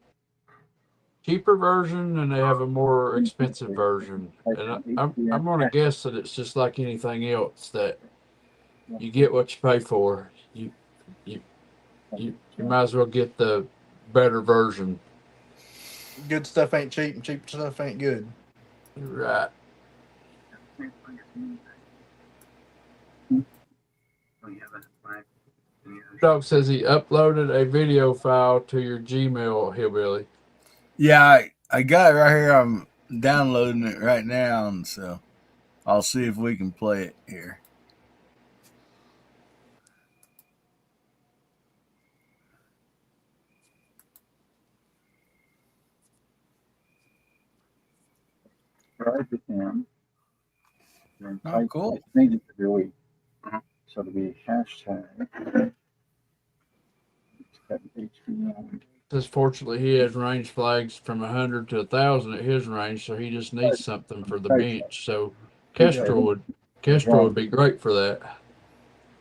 cheaper version and they have a more expensive version. And I'm going to guess that it's just like anything else, that you get what you pay for. You might as well get the better version. Good stuff ain't cheap, and cheap stuff ain't good. Right. Dog says he uploaded a video file to your Gmail, Hillbilly. Yeah, I got it right here. I'm downloading it right now, and so I'll see if we can play it here. Right to him. Oh, cool. It's needed every week. So it'll be hashtag. Says fortunately he has range flags from 100 to 1,000 at his range, so he just needs something for the bench. So Kestrel would be great for that.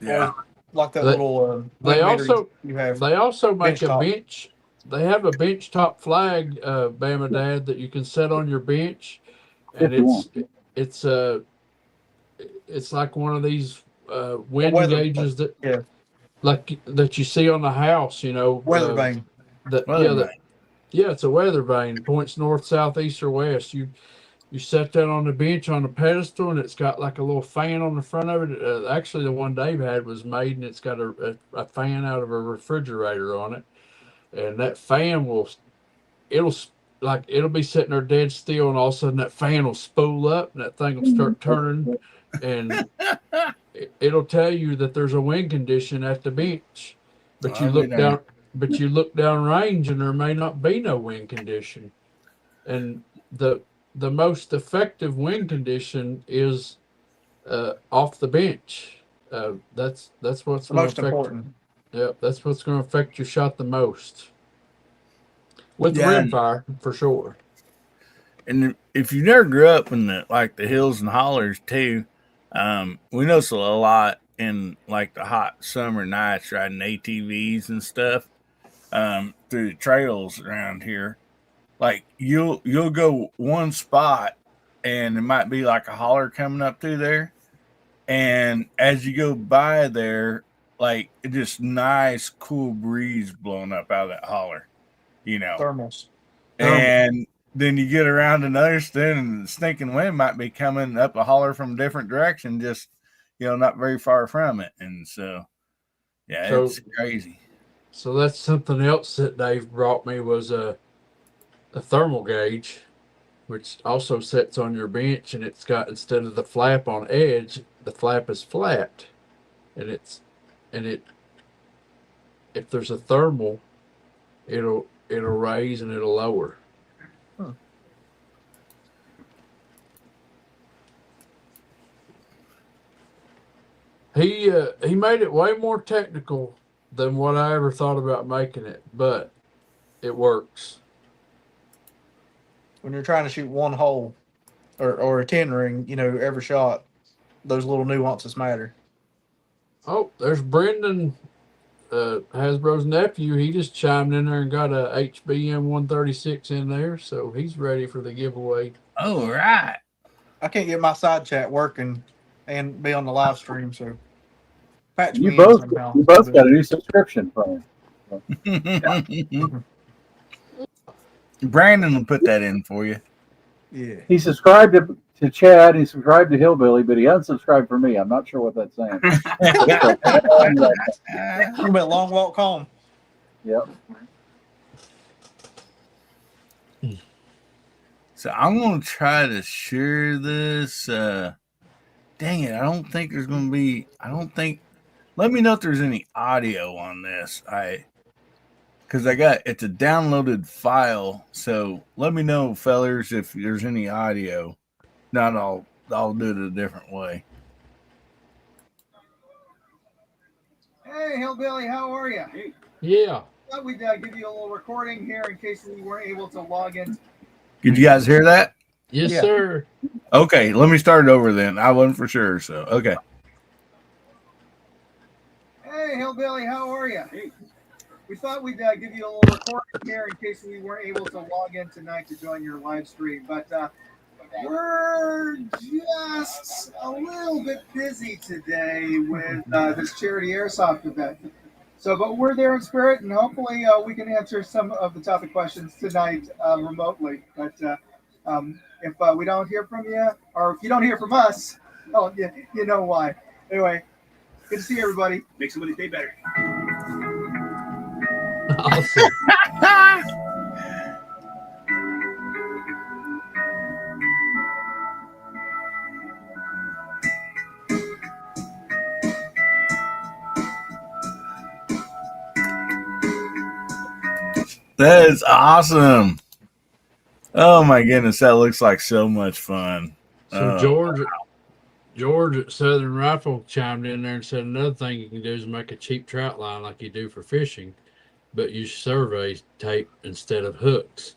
Yeah. Like that They- little. They limit also you have. they also make bench a top. bench. They have a bench top flag, Bama Dad, that you can set on your bench, and If you want. it's like one of these wind weather- gauges that yeah. like that you see on the house. Weather vane. It's a weather vane. Points north, south, east, or west. You set that on the bench on a pedestal, and it's got like a little fan on the front of it. Actually, the one Dave had was made, and it's got a fan out of a refrigerator on it, and that fan it'll be sitting there dead still, and all of a sudden that fan will spool up, and that thing will start turning, and it'll tell you that there's a wind condition at the bench. But you look down. But you look down range, and there may not be no wind condition. And the most effective wind condition is off the bench. That's what's going to Most affect. important. Yeah, that's what's going to affect your shot the most. With the Yeah, rimfire, for sure. And if you never grew up in the hills and hollers too, we notice a lot in like the hot summer nights riding ATVs and stuff through the trails around here. Like you'll go one spot and it might be like a holler coming up through there, and as you go by there, like just nice cool breeze blowing up out of that holler, Thermals. and then you get around another stand and the stinking wind might be coming up a holler from a different direction, just not very far from it. And so it's crazy. So that's something else that Dave brought me was a thermal gauge. which also sits on your bench, and it's got, instead of the flap on edge, the flap is flat, and it if there's a thermal, it'll raise and it'll lower. He made it way more technical than what I ever thought about making it, but it works. When you're trying to shoot one hole or a 10 ring, every shot, those little nuances matter. Oh, there's Brendan, Hasbro's nephew. He just chimed in there and got a HBM 136 in there, so he's ready for the giveaway. All right. I can't get my side chat working and be on the live stream, so patch You me both in somehow. got a new subscription from him. Brandon will put that in for you. Yeah. He subscribed to Chad. He subscribed to Hillbilly, but he unsubscribed for me. I'm not sure what that's saying. You bet long walk home. Yep. So I'm going to try to share this. Dang it. I don't think there's going to be, let me know if there's any audio on this. Because it's a downloaded file. So let me know, fellers, if there's any audio. Not I'll do it a different way. Hey, Hillbilly, how are you? Yeah. Thought we'd give you a little recording here in case we weren't able to log in. Did you guys hear that? Yes, sir. Okay, let me start it over then. I wasn't for sure, so okay. Hey, Hillbilly, how are you? We thought we'd give you a little recording here in case we weren't able to log in tonight to join your live stream, but we're just a little bit busy today with this charity airsoft event. So, but we're there in spirit, and hopefully we can answer some of the topic questions tonight remotely. But if we don't hear from you, or if you don't hear from us, oh, yeah, you know why. Anyway, good to see everybody. Make somebody's day better. Awesome. That is awesome. Oh my goodness, that looks like so much fun. So George at Southern Rifle chimed in there and said another thing you can do is make a cheap trout line like you do for fishing, but use survey tape instead of hooks.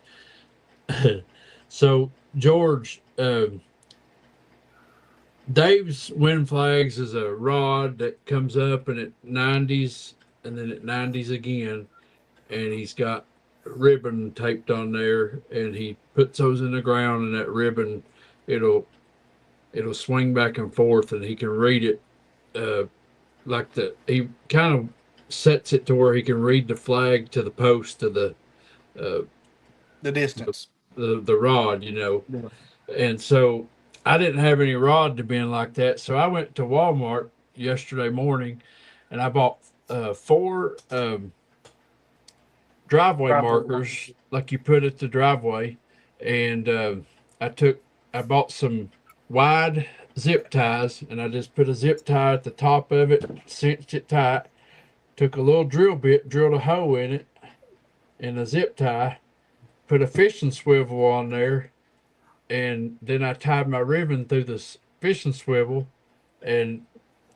So George, Dave's Wind Flags is a rod that comes up and it 90s and then it 90s again, and he's got ribbon taped on there, and he puts those in the ground, and that ribbon it'll swing back and forth, and he can read it he kind of sets it to where he can read the flag to the post to the distance, the rod, Yeah. And so I didn't have any rod to bend like that, so I went to Walmart yesterday morning and I bought 4 driveway markers like you put at the driveway, and I bought some wide zip ties, and I just put a zip tie at the top of it, cinched it tight, took a little drill bit, drilled a hole in it and a zip tie, put a fishing swivel on there, and then I tied my ribbon through the fishing swivel, and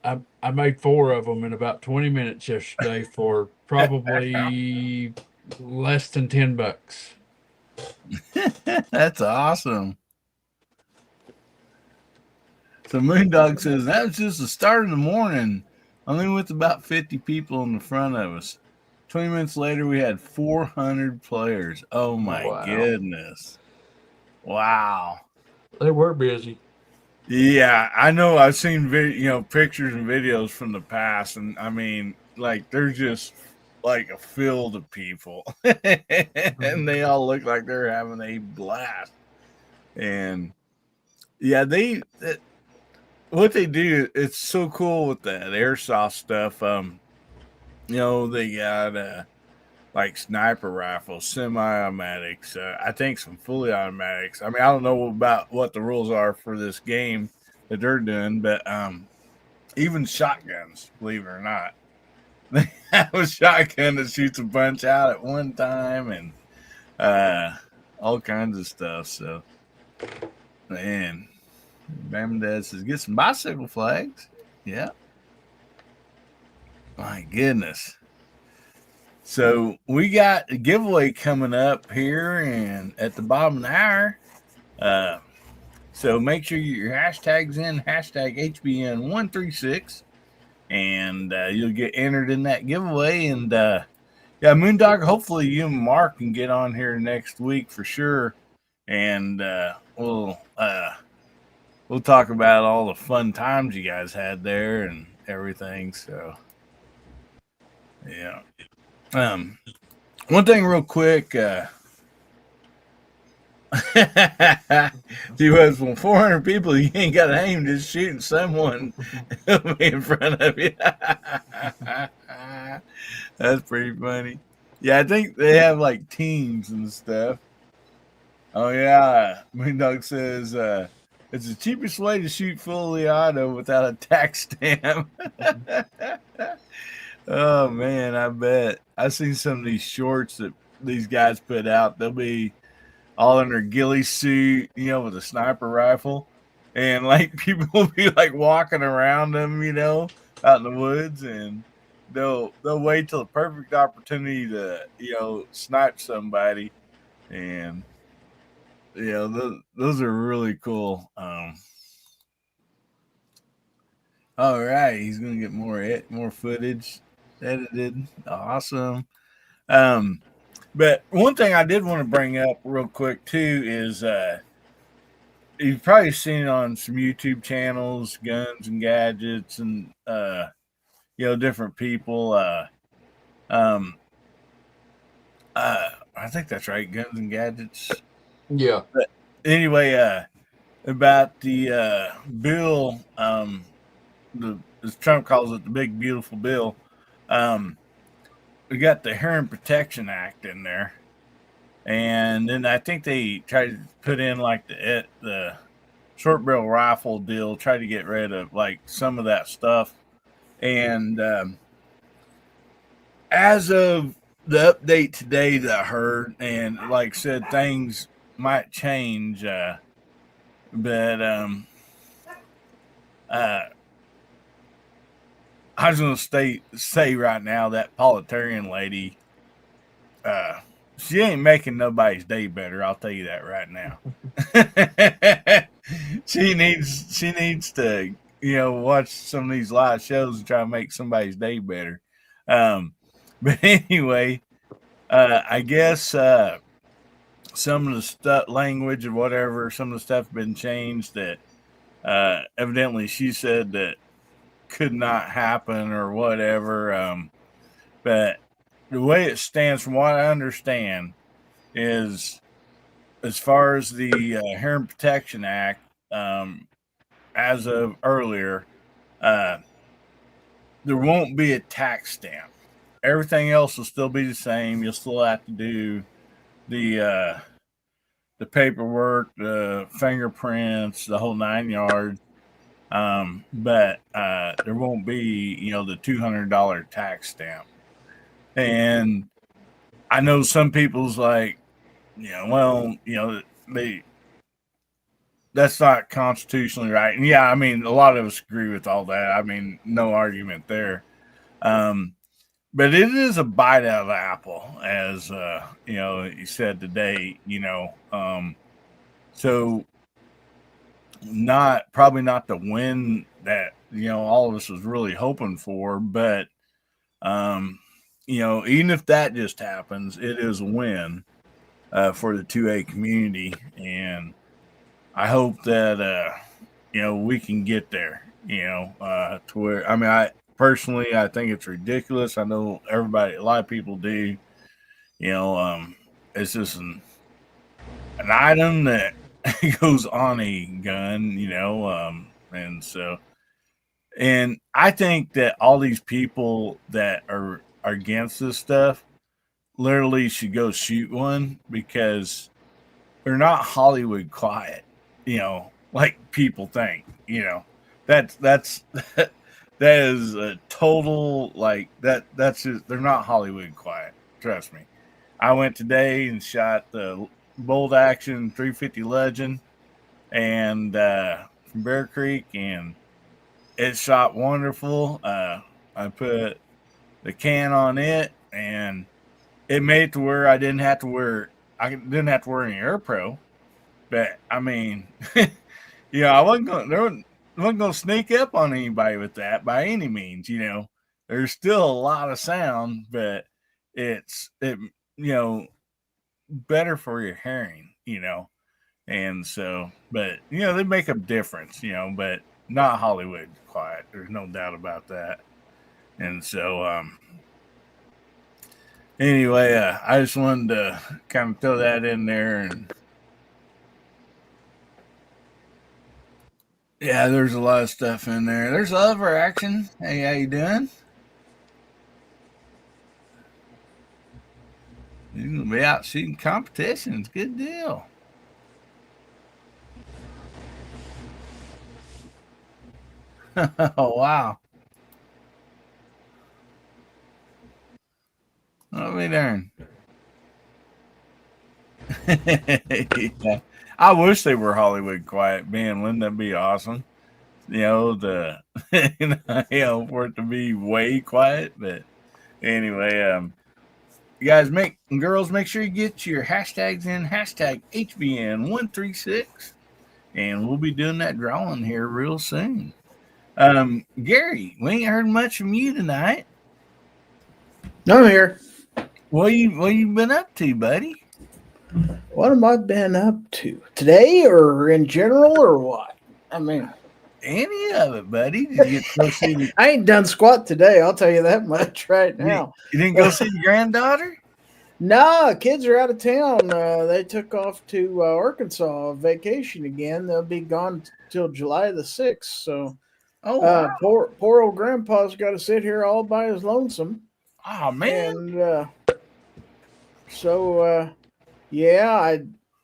I made 4 of them in about 20 minutes yesterday for probably less than $10. That's awesome. So Moondog says that was just the start of the morning. Only with about 50 people in the front of us. 20 minutes later, we had 400 players. Oh my goodness! Wow, they were busy. Yeah, I know. I've seen pictures and videos from the past, and I mean, like they're just like a field of people, and they all look like they're having a blast. And yeah, what they do, it's so cool with that airsoft stuff. They got like sniper rifles, semi-automatics. I think some fully automatics. I mean, I don't know about what the rules are for this game that they're doing, but even shotguns, believe it or not, they have a shotgun that shoots a bunch out at one time, and all kinds of stuff. So, man, Bamdad says get some bicycle flags. Yeah. My goodness. So we got a giveaway coming up here and at the bottom of the hour. So make sure your hashtags in hashtag HBN136 and you'll get entered in that giveaway. And yeah, Moondog, hopefully you and Mark can get on here next week for sure. And we'll talk about all the fun times you guys had there and everything. So yeah. One thing real quick, if you was from 400 people, you ain't got to aim, just shooting someone in front of you. That's pretty funny. Yeah, I think they have like teams and stuff. Oh yeah, Moondog says it's the cheapest way to shoot fully auto without a tax stamp. Oh man, I bet. I've seen some of these shorts that these guys put out. They'll be all in their ghillie suit, with a sniper rifle, and like people will be like walking around them, out in the woods, and they'll wait till the perfect opportunity to snipe somebody, and those are really cool. All right, he's gonna get more footage edited. Awesome. But one thing I did want to bring up real quick too is you've probably seen it on some YouTube channels, Guns and Gadgets, and different people. I think that's right, Guns and Gadgets. Yeah. But anyway, about the bill, as Trump calls it, the big beautiful bill. We got the Heron Protection Act in there, and then I think they tried to put in like the short barrel rifle deal, try to get rid of like some of that stuff. And as of the update today that I heard, and like I said, things might change, but I was going to say right now that Politarian lady, she ain't making nobody's day better. I'll tell you that right now. She needs to, watch some of these live shows and try to make somebody's day better. But anyway, I guess some of the language or whatever, some of the stuff been changed that evidently she said that could not happen or whatever. But the way it stands, from what I understand, is as far as the Heron Protection Act, as of earlier, there won't be a tax stamp. Everything else will still be the same. You'll still have to do the paperwork, the fingerprints, the whole 9 yards. But there won't be, the $200 tax stamp. And I know some people's like, that's not constitutionally right. And yeah, I mean, a lot of us agree with all that. I mean, no argument there. But it is a bite out of the apple, as you said today. So probably not the win that all of us was really hoping for, but even if that just happens, it is a win for the 2A community, and I hope that we can get there. To where, I mean, I think it's ridiculous. I know a lot of people do. It's just an item that goes on a gun, and I think that all these people that are against this stuff, literally should go shoot one because they're not Hollywood quiet, like people think. That's that is a total like that. That's just, they're not Hollywood quiet. Trust me. I went today and shot the bolt action 350 Legend and from Bear Creek, and it shot wonderful. I put the can on it, and it made it to where I didn't have to wear any Air Pro. But I mean, I wasn't going to sneak up on anybody with that by any means. There's still a lot of sound, but it better for your hearing. And so, but they make a difference. But not Hollywood quiet. There's no doubt about that. And so, anyway, I just wanted to kind of throw that in there. And yeah, there's a lot of stuff in there. There's Oliver Action. Hey, how you doing? You're going to be out shooting competitions. Good deal. Oh, wow. I'll be darned. Yeah. I wish they were Hollywood quiet. Man, wouldn't that be awesome? For it to be way quiet. But anyway, you guys girls, make sure you get your hashtags in, hashtag HBN136, and we'll be doing that drawing here real soon. Gary, we ain't heard much from you tonight. No, I'm here. What you been up to, buddy? What have I been up to today, or in general, or what? I mean, any of it, buddy. Did you get to go see? I ain't done squat today. I'll tell you that much right now. You didn't go see your granddaughter? No, kids are out of town. They took off to Arkansas vacation again. They'll be gone till July the 6th. So, wow. Poor old grandpa's got to sit here all by his lonesome. Oh man. And yeah,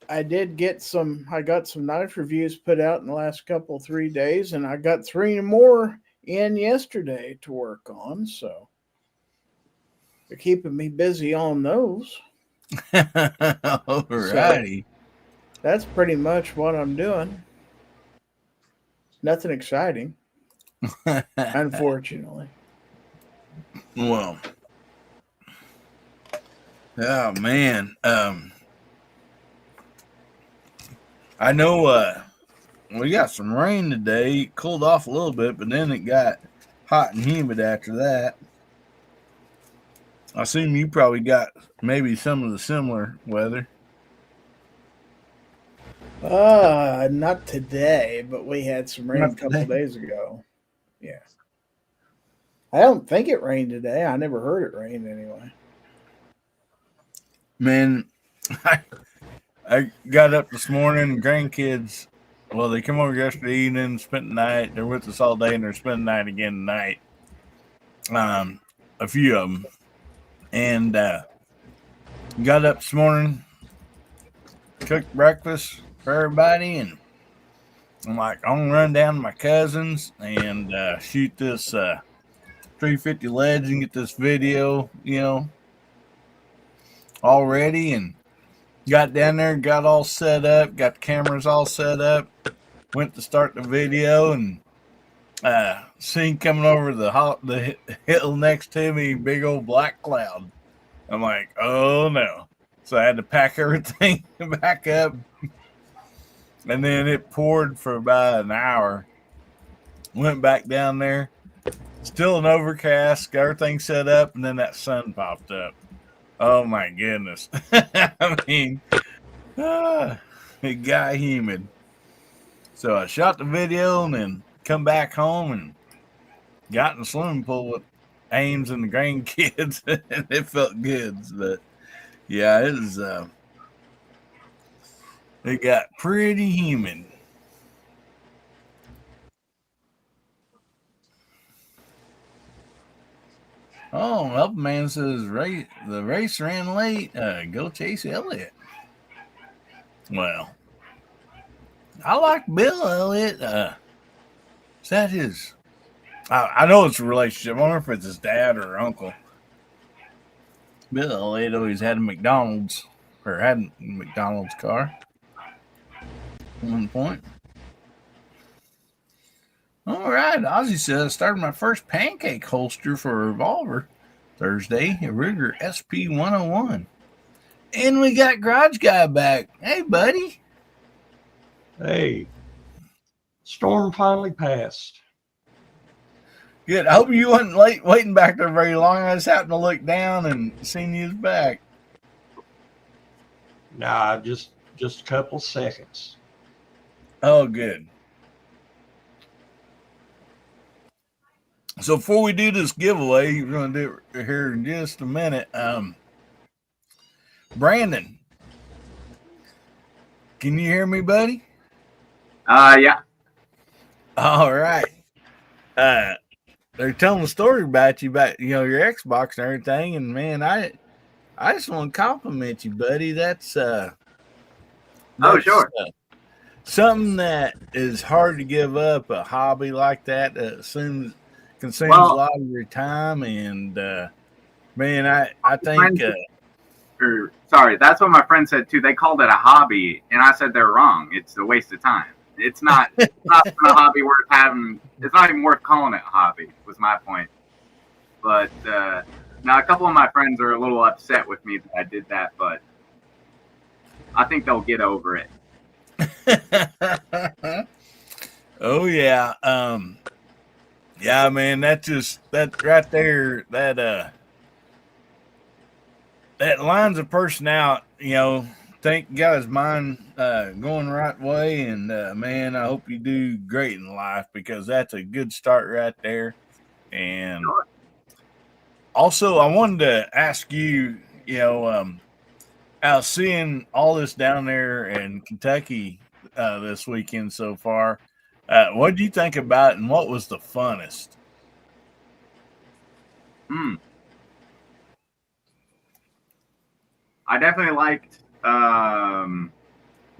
I did get I got some knife reviews put out in the last 3 days, and I got 3 more in yesterday to work on. So they're keeping me busy on those. Alrighty. So that's pretty much what I'm doing. Nothing exciting, unfortunately. Well, oh man. I know we got some rain today. It cooled off a little bit, but then it got hot and humid after that. I assume you probably got maybe some of the similar weather. Not today, but we had some rain a couple days ago. Yeah. I don't think it rained today. I never heard it rain anyway. Man, I got up this morning, grandkids, well, they come over yesterday evening, spent the night. They're with us all day, and they're spending the night again tonight. A few of them. And got up this morning, cooked breakfast for everybody, and I'm like, I'm going to run down to my cousin's and shoot this 350 Ledge and get this video, all ready, and got down there, got all set up, got the cameras all set up, went to start the video, and seen coming over the hill next to me, big old black cloud. I'm like, oh no. So I had to pack everything back up. And then it poured for about an hour. Went back down there, still an overcast, got everything set up, and then that sun popped up. Oh my goodness. I mean, it got humid. So I shot the video and then come back home and got in the swimming pool with Ames and the grandkids, and it felt good. But yeah, it was it got pretty humid. Oh, Helpman says the race ran late. Go Chase Elliott. Well, I like Bill Elliott. Is that his? I know it's a relationship. I wonder if it's his dad or uncle. Bill Elliott always had a McDonald's or had a McDonald's car at one point. All right, Ozzy says I started my first pancake holster for a revolver Thursday, a Ruger SP 101. And we got Garage Guy back. Hey, buddy. Hey, storm finally passed. Good. I hope you wasn't waiting back there very long. I just happened to look down and seen you back. Nah, just a couple seconds. Oh, good. So before we do this giveaway, we're going to do it here in just a minute. Brandon, can you hear me, buddy? Yeah. All right. They're telling a story about you, about your Xbox and everything, and man, I just want to compliment you, buddy. That's sure. Something that is hard to give up. A hobby like that consumes a lot of your time, and man, I think. Sorry, that's what my friend said too. They called it a hobby, and I said they're wrong. It's a waste of time. It's not a hobby worth having. It's not even worth calling it a hobby, was my point. But now a couple of my friends are a little upset with me that I did that, but I think they'll get over it. Oh yeah. Yeah, man, that right there, that lines a person out, think got his mind going the right way, and man, I hope you do great in life, because that's a good start right there. And also, I wanted to ask you, I was seeing all this down there in Kentucky this weekend so far. What did you think about it, and what was the funnest? I definitely liked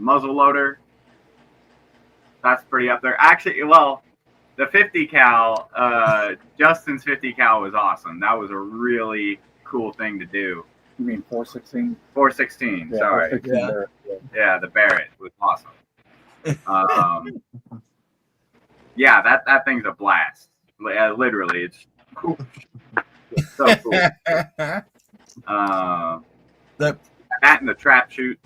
muzzleloader. That's pretty up there. Actually, well, the 50 cal, Justin's 50 cal was awesome. That was a really cool thing to do. You mean 416? 416, Yeah, sorry. 416 Barrett, Yeah, the Barrett was awesome. Yeah, that thing's a blast. Literally, it's cool. It's so cool. That and the trap shoot,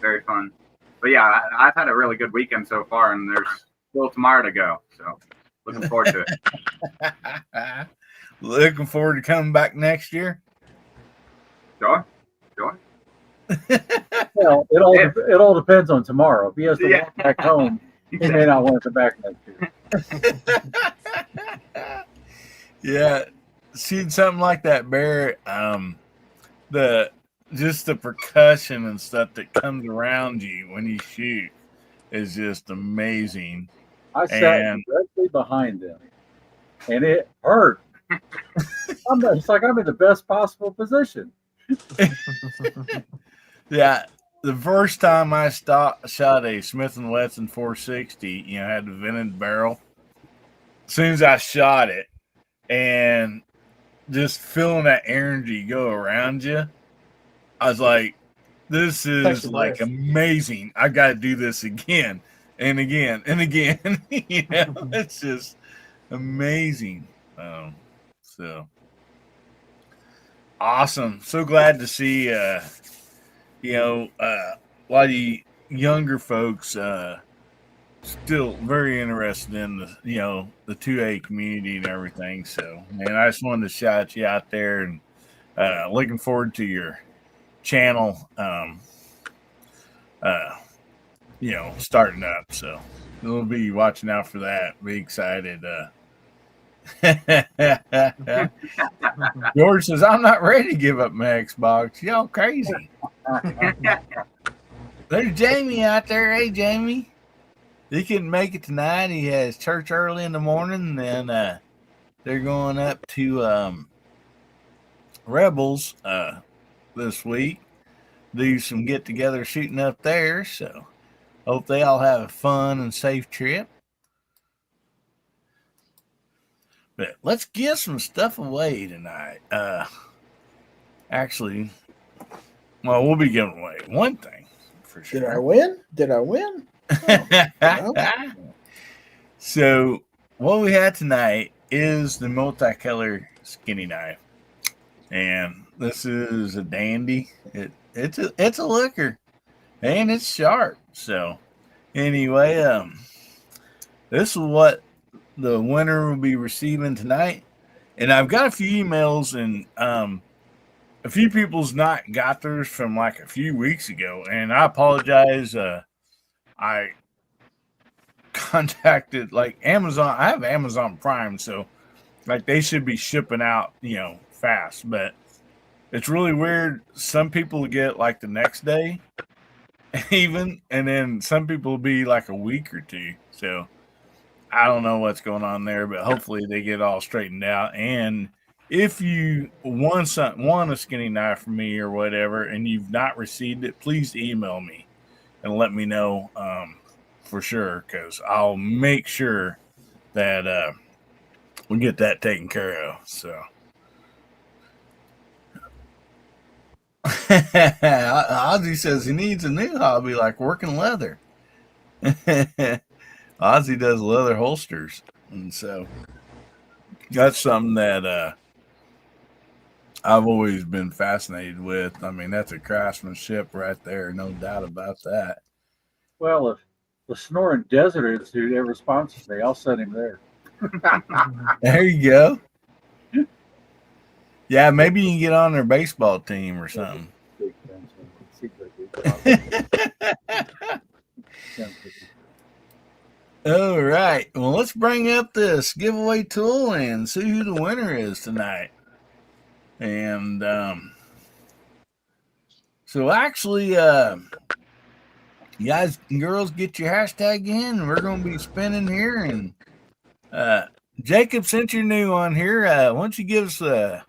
very fun. But yeah, I've had a really good weekend so far, and there's still tomorrow to go. So looking forward to it. Looking forward to coming back next year. Sure. Well, it all depends on tomorrow. If he has to walk back home, he may not want to come back next year. Yeah, seeing something like that, Barrett. Just the percussion and stuff that comes around you when you shoot is just amazing. I sat directly behind them, and it hurt. It's like I'm in the best possible position. Yeah, the first time I shot a Smith & Wesson 460, had the vented barrel. As soon as I shot it, and just feeling that energy go around you, I was like, this is like amazing. I got to do this again and again and again. It's just amazing. So awesome. So glad to see, a lot of you younger folks still very interested in the 2A community and everything. So, man, I just wanted to shout you out there, and looking forward to your channel starting up. So we'll be watching out for that. Be excited. George says, I'm not ready to give up my Xbox. Y'all crazy. There's Jamie out there. Hey, Jamie. He couldn't make it tonight. He has church early in the morning, and then they're going up to Rebels this week. Do some get together shooting up there. So hope they all have a fun and safe trip. But let's give some stuff away tonight. Actually, well, we'll be giving away one thing for sure. Did I win? Did I win? Oh, no. So what we had tonight is the multicolor skinny knife, and this is a dandy. It's a looker, and it's sharp. So anyway, this is what the winner will be receiving tonight. And I've got a few emails, and a few people's not got theirs from like a few weeks ago, and I apologize. I contacted like Amazon. I have Amazon Prime, so like they should be shipping out, fast. But it's really weird. Some people get like the next day, even, and then some people will be like a week or two. So I don't know what's going on there, but hopefully they get all straightened out. And if you want a skinny knife from me or whatever, and you've not received it, please email me and let me know for sure, because I'll make sure that we get that taken care of. So Ozzy says he needs a new hobby like working leather. Ozzy does leather holsters, and so that's something that I've always been fascinated with. I mean, that's a craftsmanship right there, no doubt about that. Well, if the Snoring Desert Institute ever sponsors me, I'll send him there. There you go. Yeah, maybe you can get on their baseball team or something. All right. Well, let's bring up this giveaway tool and see who the winner is tonight. And so actually, you guys and girls get your hashtag in. We're going to be spinning here. And Jacob, since you're new on here, why don't you give us a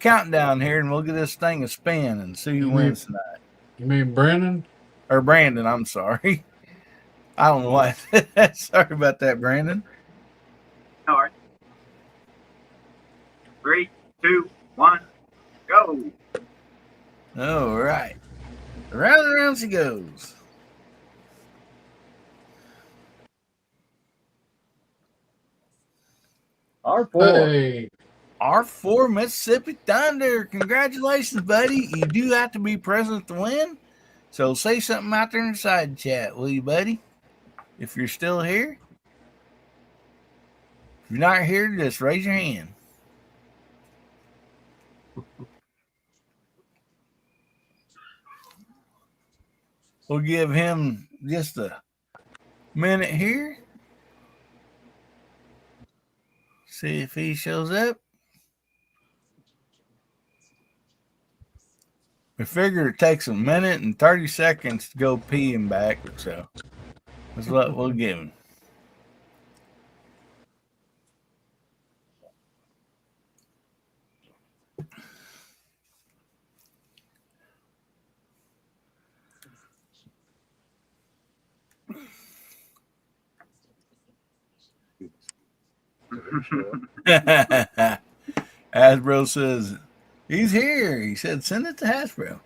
countdown here, and we'll get this thing a spin and see who wins tonight. You mean Brandon? Or Brandon, I'm sorry. I don't know why. Sorry about that, Brandon. All right. 3, 2, 1, go. All right. Round and round she goes. R4. Hey. R4 Mississippi Thunder. Congratulations, buddy. You do have to be present to win. So say something out there in the side chat, will you, buddy? If you're still here. If you're not here, just raise your hand. We'll give him just a minute here. See if he shows up. We figure it takes a minute and 30 seconds to go pee and back, so that's what we'll give him. Hasbro says he's here. He said send it to Hasbro.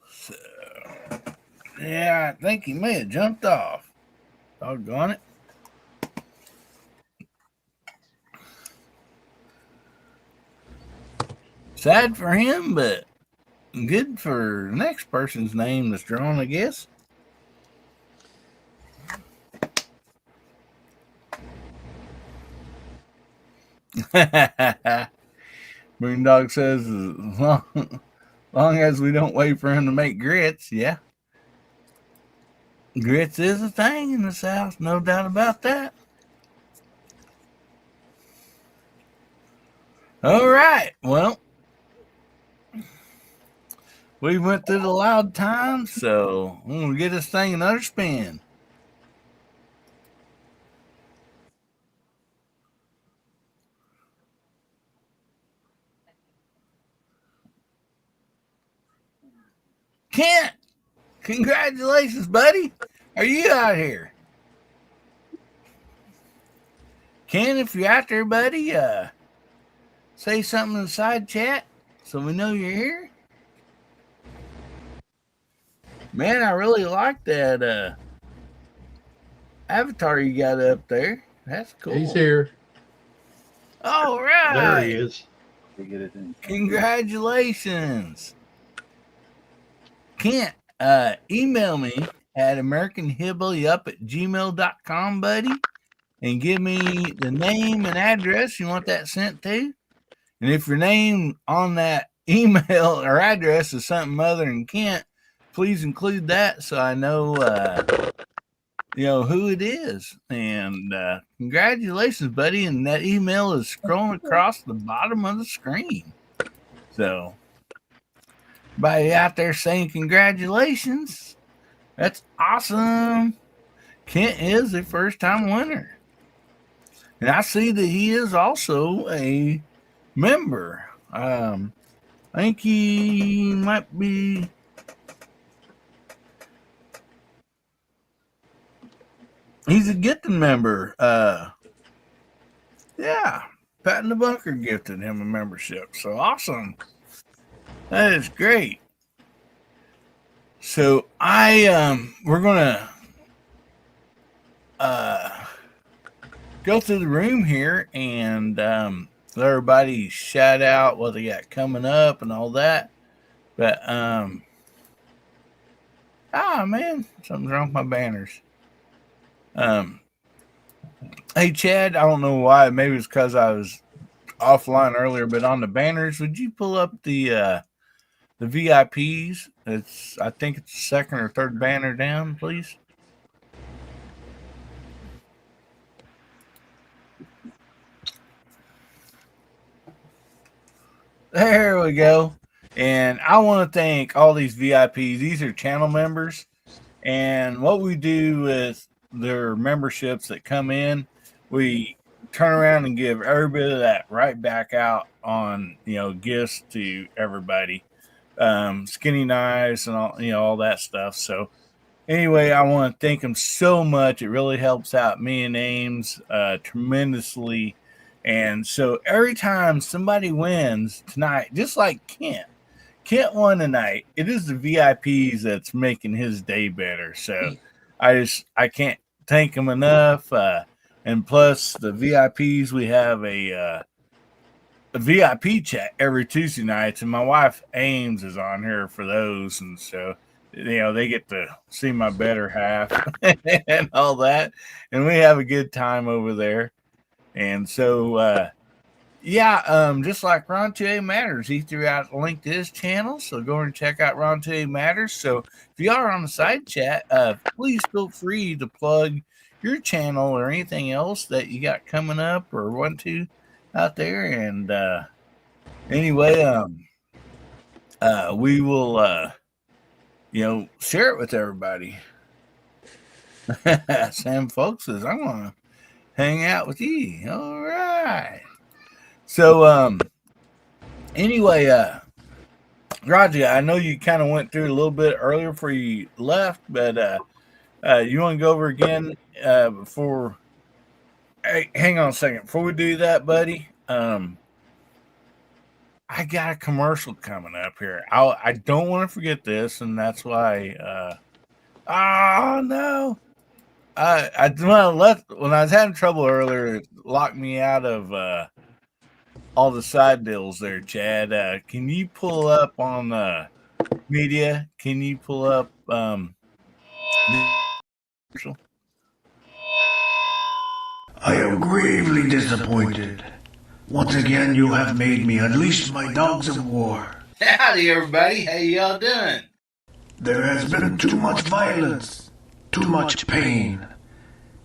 So yeah, I think he may have jumped off. Doggone it. Sad for him, but good for the next person's name that's drawn, I guess. Moondog says, as long as we don't wait for him to make grits, yeah. Grits is a thing in the South, no doubt about that. All right, well, we went through the loud times, so I'm gonna get this thing another spin. Kent, congratulations, buddy. Are you out here? Kent, if you're out there, buddy, say something in the side chat so we know you're here. Man, I really like that avatar you got up there. That's cool. He's here. All right. There he is. Congratulations. Kent, email me at AmericanHillbillyUp@gmail.com, buddy, and give me the name and address you want that sent to. And if your name on that email or address is something other than Kent, please include that so I know who it is. And congratulations, buddy. And that email is scrolling across the bottom of the screen. So everybody out there saying congratulations. That's awesome. Kent is the first time winner. And I see that he is also a member. I think he might be. He's a gifted member. Yeah. Pat in the Bunker gifted him a membership. So awesome. That is great. So we're gonna go through the room here and let everybody shout out what they got coming up and all that. But man, something's wrong with my banners. Hey Chad, I don't know why. Maybe it's because I was offline earlier, but on the banners, would you pull up the VIPs? I think it's the second or third banner down, please. There we go. And I want to thank all these VIPs. These are channel members. And what we do with their memberships that come in, we turn around and give every bit of that right back out on, gifts to everybody. Skinny knives and all that stuff. So anyway, I want to thank them so much. It really helps out me and Ames tremendously. And so every time somebody wins tonight, just like Kent won tonight, it is the VIPs that's making his day better. So I can't thank them enough. And plus the VIPs, we have a VIP chat every Tuesday nights, and my wife Ames is on here for those. And so, they get to see my better half and all that. And we have a good time over there. And so, just like Ron 2A Matters, he threw out a link to his channel. So go and check out Ron 2A Matters. So if you are on the side chat, please feel free to plug your channel or anything else that you got coming up or want to out there. And anyway, we will, share it with everybody. Sam Folks says, I want to hang out with you. All right. So, anyway, Roger, I know you kind of went through it a little bit earlier before you left, but you want to go over again before? Hey, hang on a second. Before we do that, buddy, I got a commercial coming up here. I don't want to forget this, and that's why. Oh no! When I was having trouble earlier, it locked me out of all the side deals there, Chad. Can you pull up on media? Can you pull up I am gravely disappointed. Once again, you have made me unleash my dogs of war. Howdy, everybody. How y'all doing? There has been too much violence, too much pain.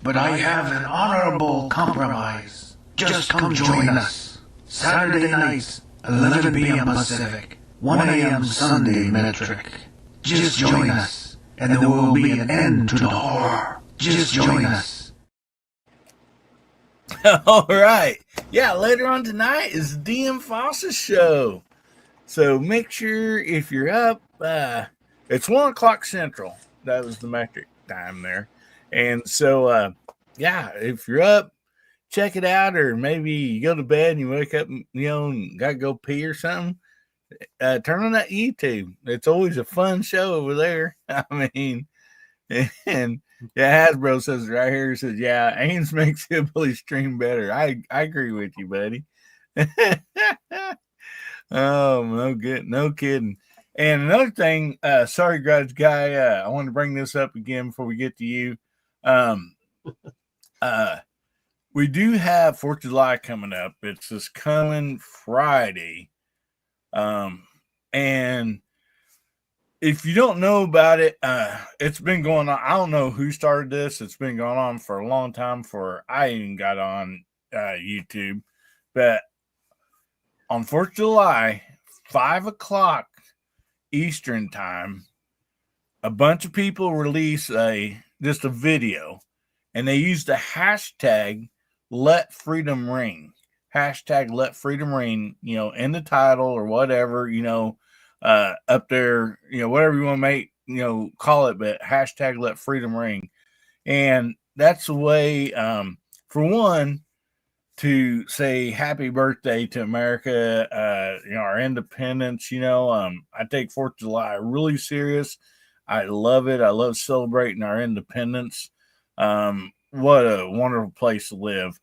But I have an honorable compromise. Just come join us. Saturday nights, 11 p.m. Pacific. 1 a.m. Sunday metric. Just join us, and there will be an end to the horror. Just join us. All right. Yeah, later on tonight is DM Foss's show. So make sure if you're up, it's 1 o'clock Central. That was the metric time there. And so, yeah, if you're up, check it out. Or maybe you go to bed and you wake up, and got to go pee or something. Turn on that YouTube. It's always a fun show over there. I mean, and yeah, Hasbro says right here, he says, yeah, Ames makes Hillbilly stream better. I agree with you, buddy. Oh, no kidding. And another thing, sorry, Grudge Guy, I want to bring this up again before we get to you. We do have 4th of July coming up. It's this coming Friday. And if you don't know about it, it's been going on. I don't know who started this. It's been going on for a long time before I even got on YouTube. But on 4th of July, 5 o'clock Eastern time, a bunch of people release just a video, and they use the hashtag Let Freedom Ring. Hashtag Let Freedom Ring, in the title or whatever, up there, whatever you want to make, call it, but hashtag Let Freedom Ring. And that's a way, for one, to say happy birthday to America, our independence. I take 4th of July really serious. I love it. I love celebrating our independence. What a wonderful place to live.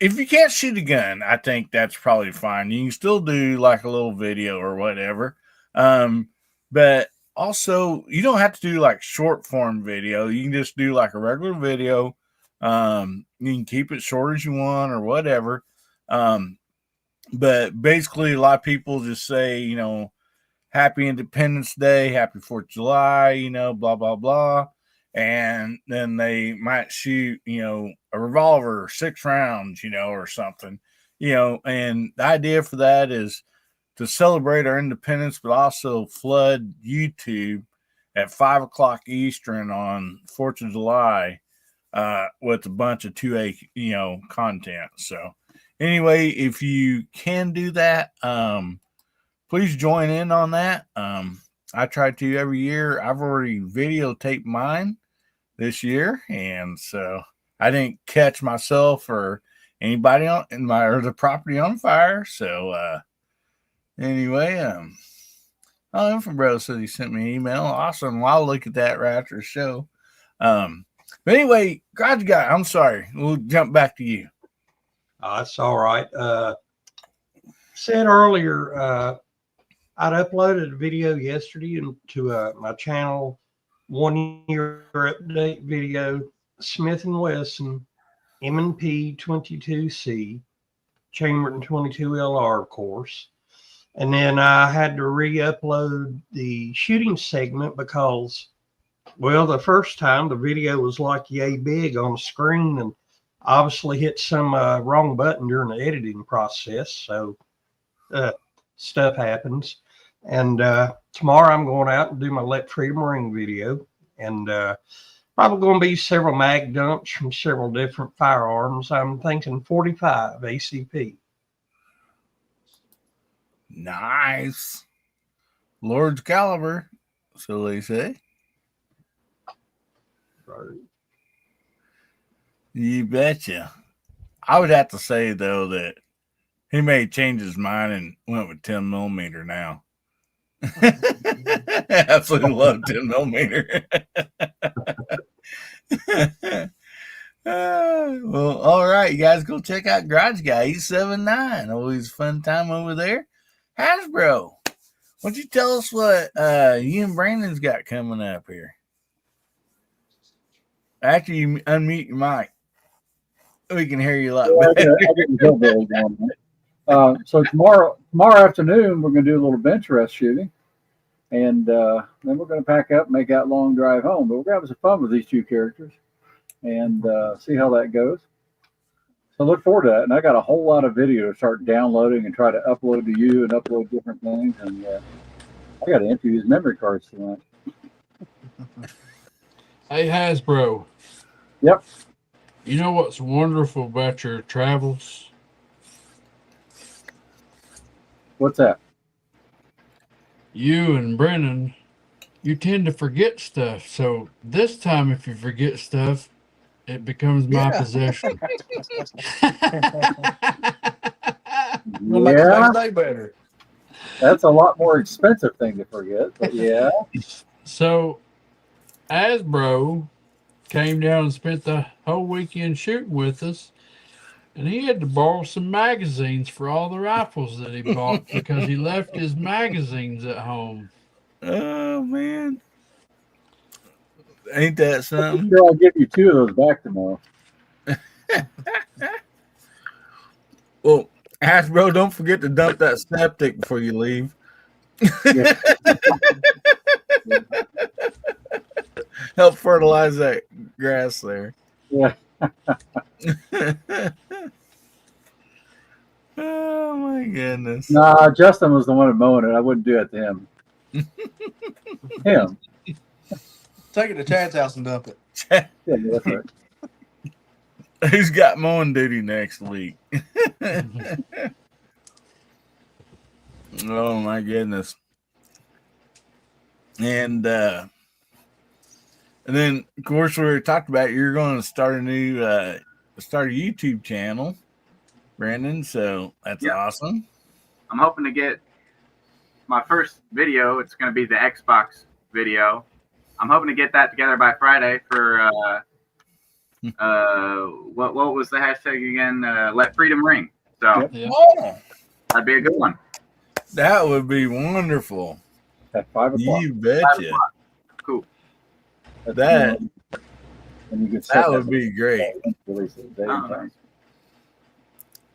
If you can't shoot a gun, I think that's probably fine. You can still do like a little video or whatever. But also, you don't have to do like short form video. You can just do like a regular video. You can keep it short as you want or whatever. But basically, a lot of people just say, Happy Independence Day, Happy 4th of July, blah, blah, blah. And then they might shoot, a revolver, 6 rounds, or something, and the idea for that is to celebrate our independence, but also flood YouTube at 5 o'clock Eastern on 4th of July with a bunch of 2A, content. So anyway, if you can do that, please join in on that. I try to every year. I've already videotaped mine this year, and so I didn't catch myself or anybody or the property on fire. So anyway, Infant Bro said he sent me an email. Awesome. Well, I'll look at that right after the show. But anyway, Garage Guy, I'm sorry. We'll jump back to you. That's all right. Said earlier, I'd uploaded a video yesterday into my channel, 1 year update video, Smith & Wesson M&P 22C, Chamberlain 22LR, of course. And then I had to re-upload the shooting segment because, well, the first time the video was like yay big on the screen and obviously hit some wrong button during the editing process. So stuff happens. And tomorrow I'm going out and do my Let Freedom Ring video. And probably going to be several mag dumps from several different firearms. I'm thinking 45 ACP. Nice. Lord's caliber, so they say. Right. You betcha. I would have to say, though, that he may change his mind and went with 10 millimeter now. Absolutely love 10 millimeter. Well, all right, you guys go check out Garage Guy. He's 7'9". Always a fun time over there. Hasbro, why don't you tell us what you and Brandon's got coming up here? After you unmute your mic, we can hear you a lot better. So tomorrow afternoon, we're going to do a little bench rest shooting. And then we're going to pack up and make that long drive home. But we're going to have some fun with these two characters and see how that goes. So look forward to that. And I got a whole lot of video to start downloading and try to upload to you and upload different things. And I got to empty these memory cards tonight. Hey, Hasbro. Yep. You know what's wonderful about your travels? What's that? You and Brennan, you tend to forget stuff. So this time, if you forget stuff, it becomes my possession. We'll make the next day better. That's a lot more expensive thing to forget, but yeah. So, Hasbro came down and spent the whole weekend shooting with us, and he had to borrow some magazines for all the rifles that he bought because he left his magazines at home. Oh man, ain't that something? Sure, I'll give you 2 of those back tomorrow. Well, Hasbro, don't forget to dump that septic before you leave. Yeah. Help fertilize that grass there. Yeah. Oh my goodness. Nah, Justin was the one mowing it. I wouldn't do it to him. Him. Take it to Chad's house and dump it. Yeah, that's right. Who's got mowing duty next week? Oh my goodness. And then of course we talked about you're going to start a YouTube channel, Brandon. So that's awesome. I'm hoping to get my first video. It's going to be the Xbox video. I'm hoping to get that together by Friday for what was the hashtag again? Let freedom ring. So that'd be a good one. That would be wonderful. At 5 o'clock. You betcha. Cool. That would be great.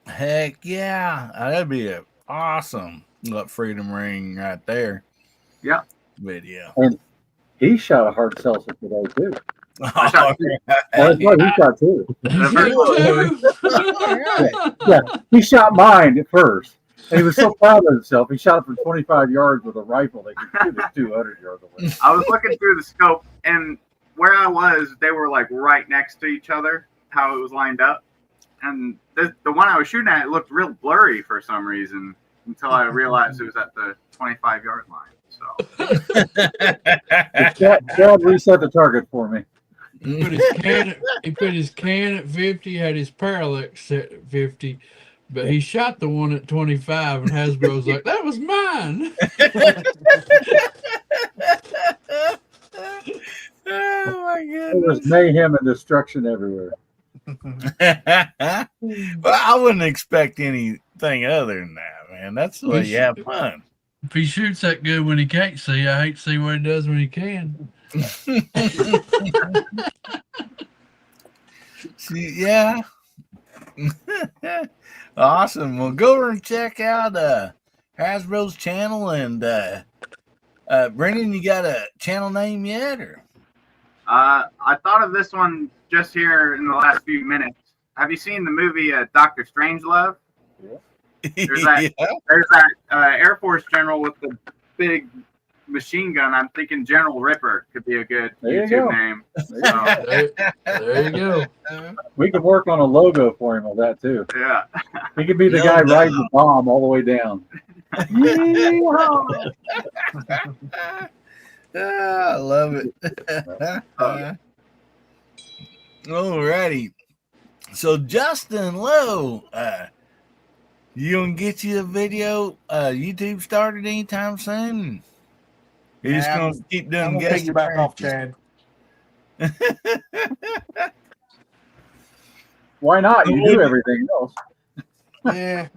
Heck yeah. That'd be an awesome Let Freedom Ring right there. Yeah. Video. And he shot a hard seltzer today too. I shot two. That's what he shot too. Right. Yeah, he shot mine at first. And he was so proud of himself. He shot it from 25 yards with a rifle that could shoot it 200 yards away. I was looking through the scope, and where I was, they were like right next to each other, how it was lined up. And the one I was shooting at, it looked real blurry for some reason until I realized it was at the 25-yard line. So Chad reset the target for me. He put his can at 50, had his parallax set at 50, but he shot the one at 25, and Hasbro's like, that was mine. Oh my goodness. There was mayhem and destruction everywhere. Well, I wouldn't expect anything other than that, man. That's the way you have fun. If he shoots that good when he can't see, I hate to see what he does when he can. See, yeah. Awesome. Well, go over and check out Hasbro's channel. And Brendan, you got a channel name yet? Or I thought of this one just here in the last few minutes. Have you seen the movie Dr. Strangelove? Yeah. There's that Air Force general with the big machine gun. I'm thinking General Ripper could be a good YouTube name. There you go. We could work on a logo for him of that too. Yeah. He could be the guy riding the bomb all the way down. I love it. Alrighty. So Justin Lowe, you gonna get you a video YouTube started anytime soon? You're just gonna keep doing I'm gonna guest take you back off, Chad. Why not? You do everything else. Yeah.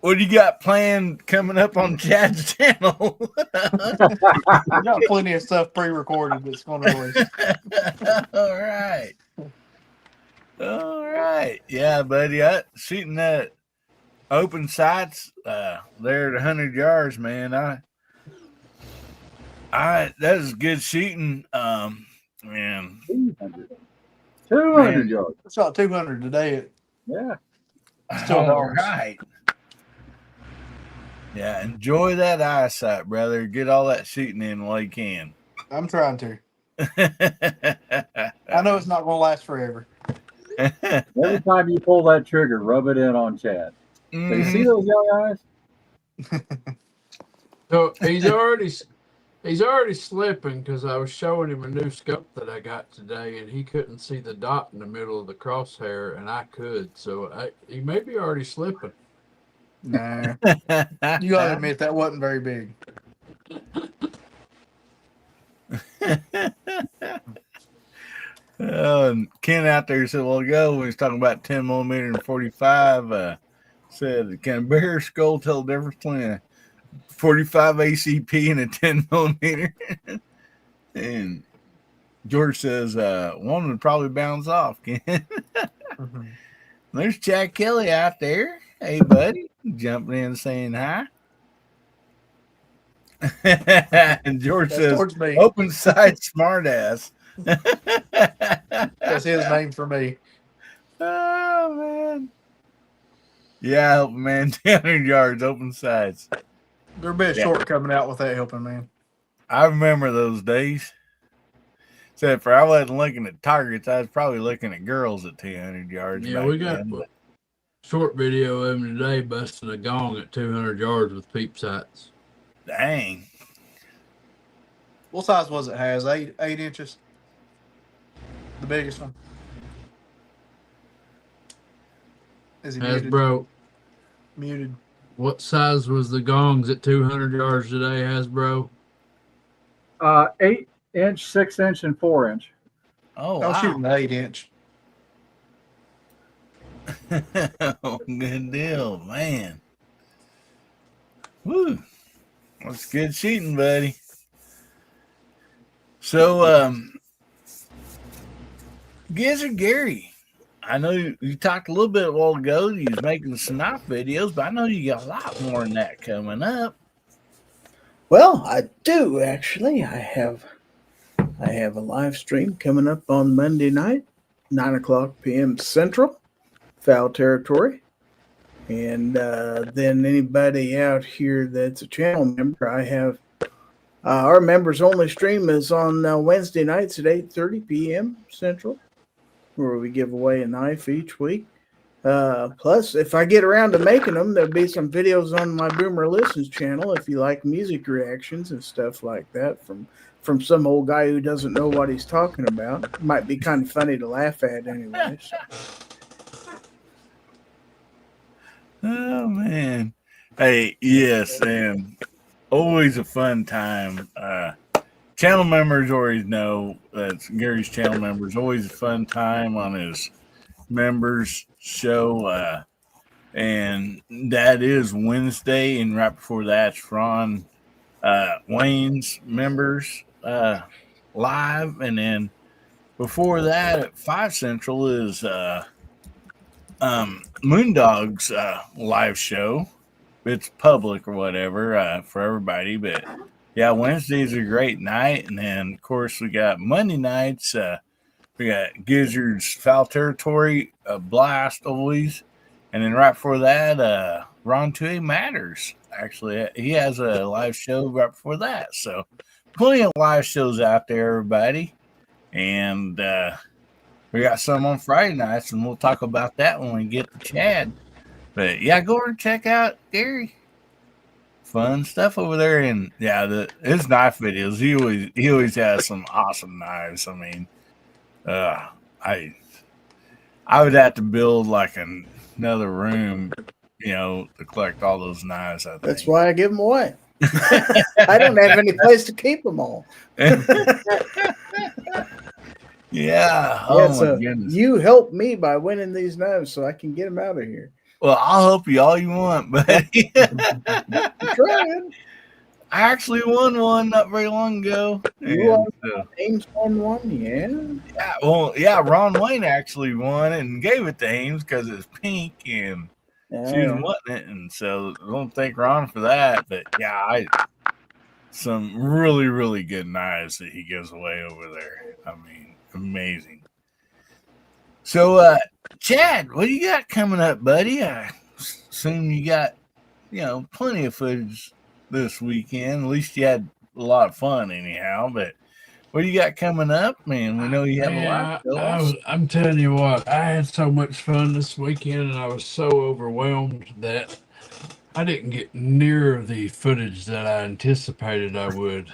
What do you got planned coming up on Chad's channel? We got plenty of stuff pre-recorded that's going to release. All right. Yeah, buddy. Shooting that open sights there at 100 yards, man. That is good shooting. Man. 200 yards. I shot 200 today. Yeah. Still All dogs. right. Yeah, enjoy that eyesight, brother. Get all that shooting in while you can. I'm trying to. I know it's not going to last forever. Every time you pull that trigger, rub it in on Chad. So you see those young eyes? So he's already slipping because I was showing him a new scope that I got today, and he couldn't see the dot in the middle of the crosshair, and I could. So he may be already slipping. Nah. You got to admit that wasn't very big. And Ken out there said, well, ago when he was talking about 10 millimeter and 45, said, can a bear skull tell the difference between a 45 ACP and a 10 millimeter? And George says, one would probably bounce off, Ken. There's Chad Kelly out there. Hey, buddy. Jumping in saying hi. And George says, open side smartass. That's his name for me. Oh, man. Yeah, helping man. 200 yards, open sides. There'll be a short coming out with that helping man. I remember those days. Except for I wasn't looking at targets. I was probably looking at girls at 200 yards. Yeah, we got a short video of him today busting a gong at 200 yards with peep sights. Dang. What size was it, Has? 8 inches? The biggest one? Is he muted? Hasbro. Muted. What size was the gongs at 200 yards today, Hasbro? 8 inch, 6 inch, and 4 inch. Oh, I was wow. shooting the 8 inch. Good deal, man. Woo. That's good shooting, buddy. So, Gizzard Gary, I know you talked a little bit a while ago. You was making some knife videos, but I know you got a lot more than that coming up. Well, I do actually. I have a live stream coming up on Monday night, 9:00 p.m. Central, Foul Territory. And then anybody out here that's a channel member, I have our members only stream is on Wednesday nights at 8:30 p.m. Central, where we give away a knife each week. Plus, if I get around to making them, there'll be some videos on my Boomer Listens channel if you like music reactions and stuff like that from some old guy who doesn't know what he's talking about. It might be kind of funny to laugh at anyway. So. Oh, man. Hey, yes, and always a fun time. Channel members always know that's Gary's channel members. Always a fun time on his members show. And that is Wednesday. And right before that's Ron Wayne's members live. And then before that at 5 Central is Moondog's live show. It's public or whatever for everybody, but yeah, Wednesday's a great night, and then of course we got Monday nights. We got Gizzard's Foul Territory, a blast always, and then right before that, Ron 2A Matters. Actually, he has a live show right before that, so plenty of live shows out there, everybody, and we got some on Friday nights, and we'll talk about that when we get to Chad. But yeah, go over and check out Gary. Fun stuff over there, and yeah, his knife videos. He always has some awesome knives. I mean, I would have to build like another room, to collect all those knives. I think that's why I give them away. I don't have any place to keep them all. Yeah. Oh my goodness. You helped me by winning these knives, so I can get them out of here. Well, I'll help you all you want, buddy. I'm trying. I actually won one not very long ago. Ames won one, yeah. Yeah, well, yeah, Ron Wayne actually won it and gave it to Ames because it's pink and she was wanting it, and so I don't thank Ron for that. But yeah, some really, really good knives that he gives away over there. I mean, amazing. So, Chad, what do you got coming up, buddy? I assume you got, plenty of footage this weekend. At least you had a lot of fun, anyhow. But what do you got coming up, man? We know you have a lot. I'm telling you what, I had so much fun this weekend, and I was so overwhelmed that I didn't get near the footage that I anticipated I would.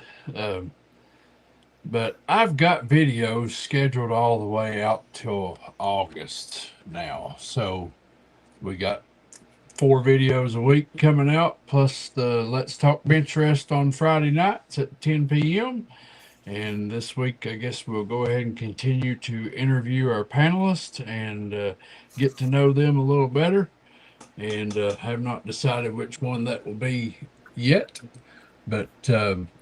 But I've got videos scheduled all the way out till August now. So we got 4 videos a week coming out, plus the Let's Talk Bench Rest on Friday nights at 10 p.m. And this week, I guess we'll go ahead and continue to interview our panelists and get to know them a little better. And have not decided which one that will be yet. But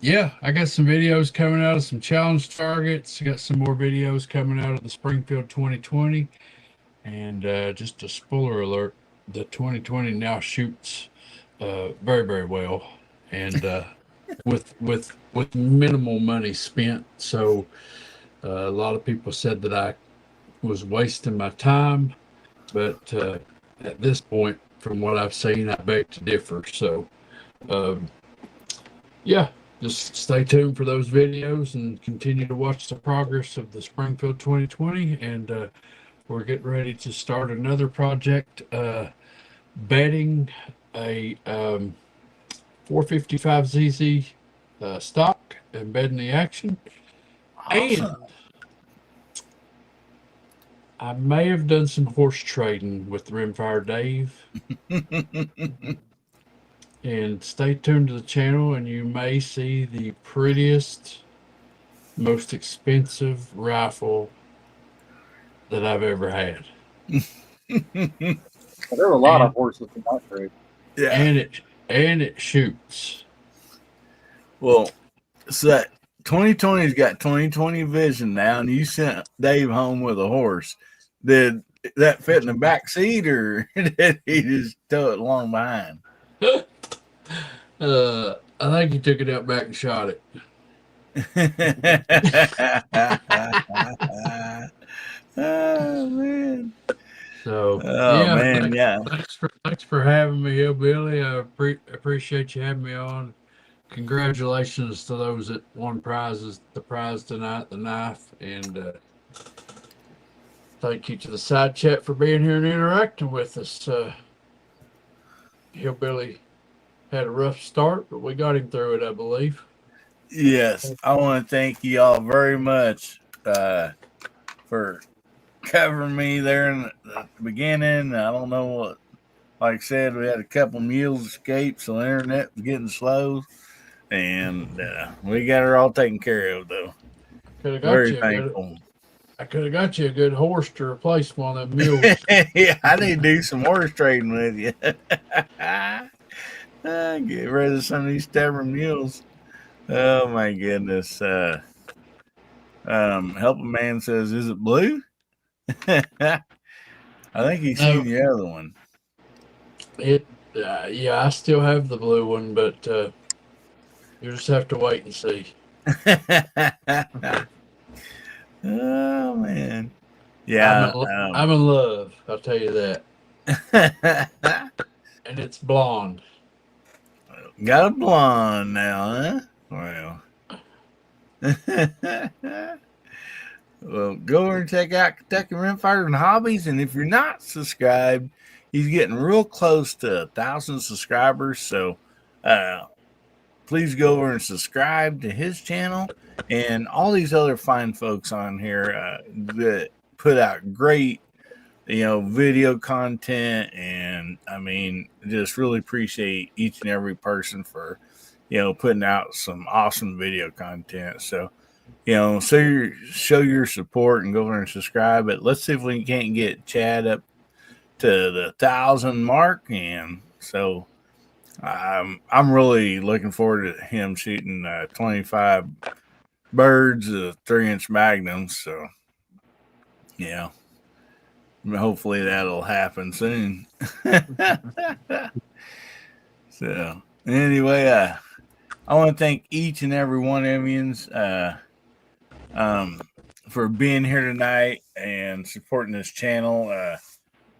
yeah, I got some videos coming out of some challenge targets. I got some more videos coming out of the Springfield 2020. And just a spoiler alert, the 2020 now shoots very, very well. And with minimal money spent. So a lot of people said that I was wasting my time. But at this point, from what I've seen, I beg to differ. So yeah, just stay tuned for those videos and continue to watch the progress of the Springfield 2020. And we're getting ready to start another project, bedding a 455ZZ stock and bedding the action. Awesome. And I may have done some horse trading with Rimfire Dave. And stay tuned to the channel, and you may see the prettiest, most expensive rifle that I've ever had. There were a lot of horses in that trade. Yeah. And it shoots. Well, so that 2020's got 2020 vision now, and you sent Dave home with a horse. Did that fit in the back seat, or did he just tow it along behind? I think he took it out back and shot it. Oh man! So yeah. Thanks for having me, Hillbilly. I appreciate you having me on. Congratulations to those that won prizes. The prize tonight, the knife, and thank you to the side chat for being here and interacting with us. Hillbilly had a rough start, but we got him through it, I believe. Yes, I want to thank you all very much for covering me there in the beginning. I don't know what, like I said, we had a couple mules escape, so the internet was getting slow, and we got her all taken care of, though. Very thankful. I could have got you a good horse to replace one of them mules. Yeah, I need to do some horse trading with you. Get rid of some of these stubborn mules. Oh my goodness. Helping Man says, is it blue? I think he's seen the other one. Yeah, I still have the blue one, but you just have to wait and see. Oh man. Yeah. I'm in love, I'll tell you that. And it's blonde. Got a blonde now, huh? Well. Well, go over and check out Kentucky Rimfire and Hobbies. And if you're not subscribed, he's getting real close to 1,000 subscribers. So please go over and subscribe to his channel and all these other fine folks on here that put out great, video content. And I mean, just really appreciate each and every person for, putting out some awesome video content. So, show your support and go over and subscribe. But let's see if we can't get Chad up to the 1,000 mark. And so I'm really looking forward to him shooting 25 birds of 3-inch magnums. So, yeah. Hopefully that'll happen soon. So anyway, I want to thank each and every one of you for being here tonight and supporting this channel.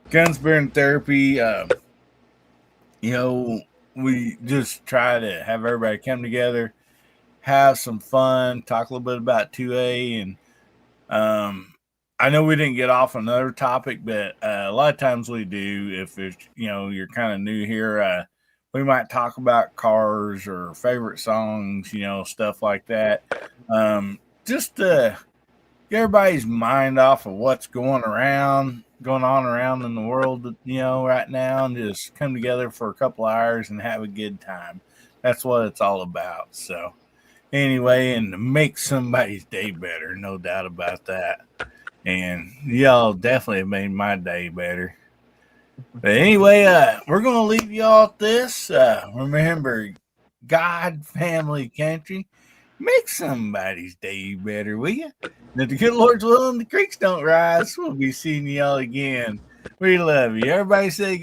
Guns, Beer, and Therapy. We just try to have everybody come together, have some fun, talk a little bit about 2A, and I know we didn't get off another topic, but a lot of times we do. If it's, you're kind of new here, we might talk about cars or favorite songs, stuff like that. Just to get everybody's mind off of what's going on around in the world, right now, and just come together for a couple hours and have a good time. That's what it's all about. So anyway, and to make somebody's day better, no doubt about that. And y'all definitely have made my day better. But anyway, we're going to leave y'all at this. Remember, God, family, country, make somebody's day better, will you? And if the good Lord's willing, the creeks don't rise, we'll be seeing y'all again. We love you. Everybody say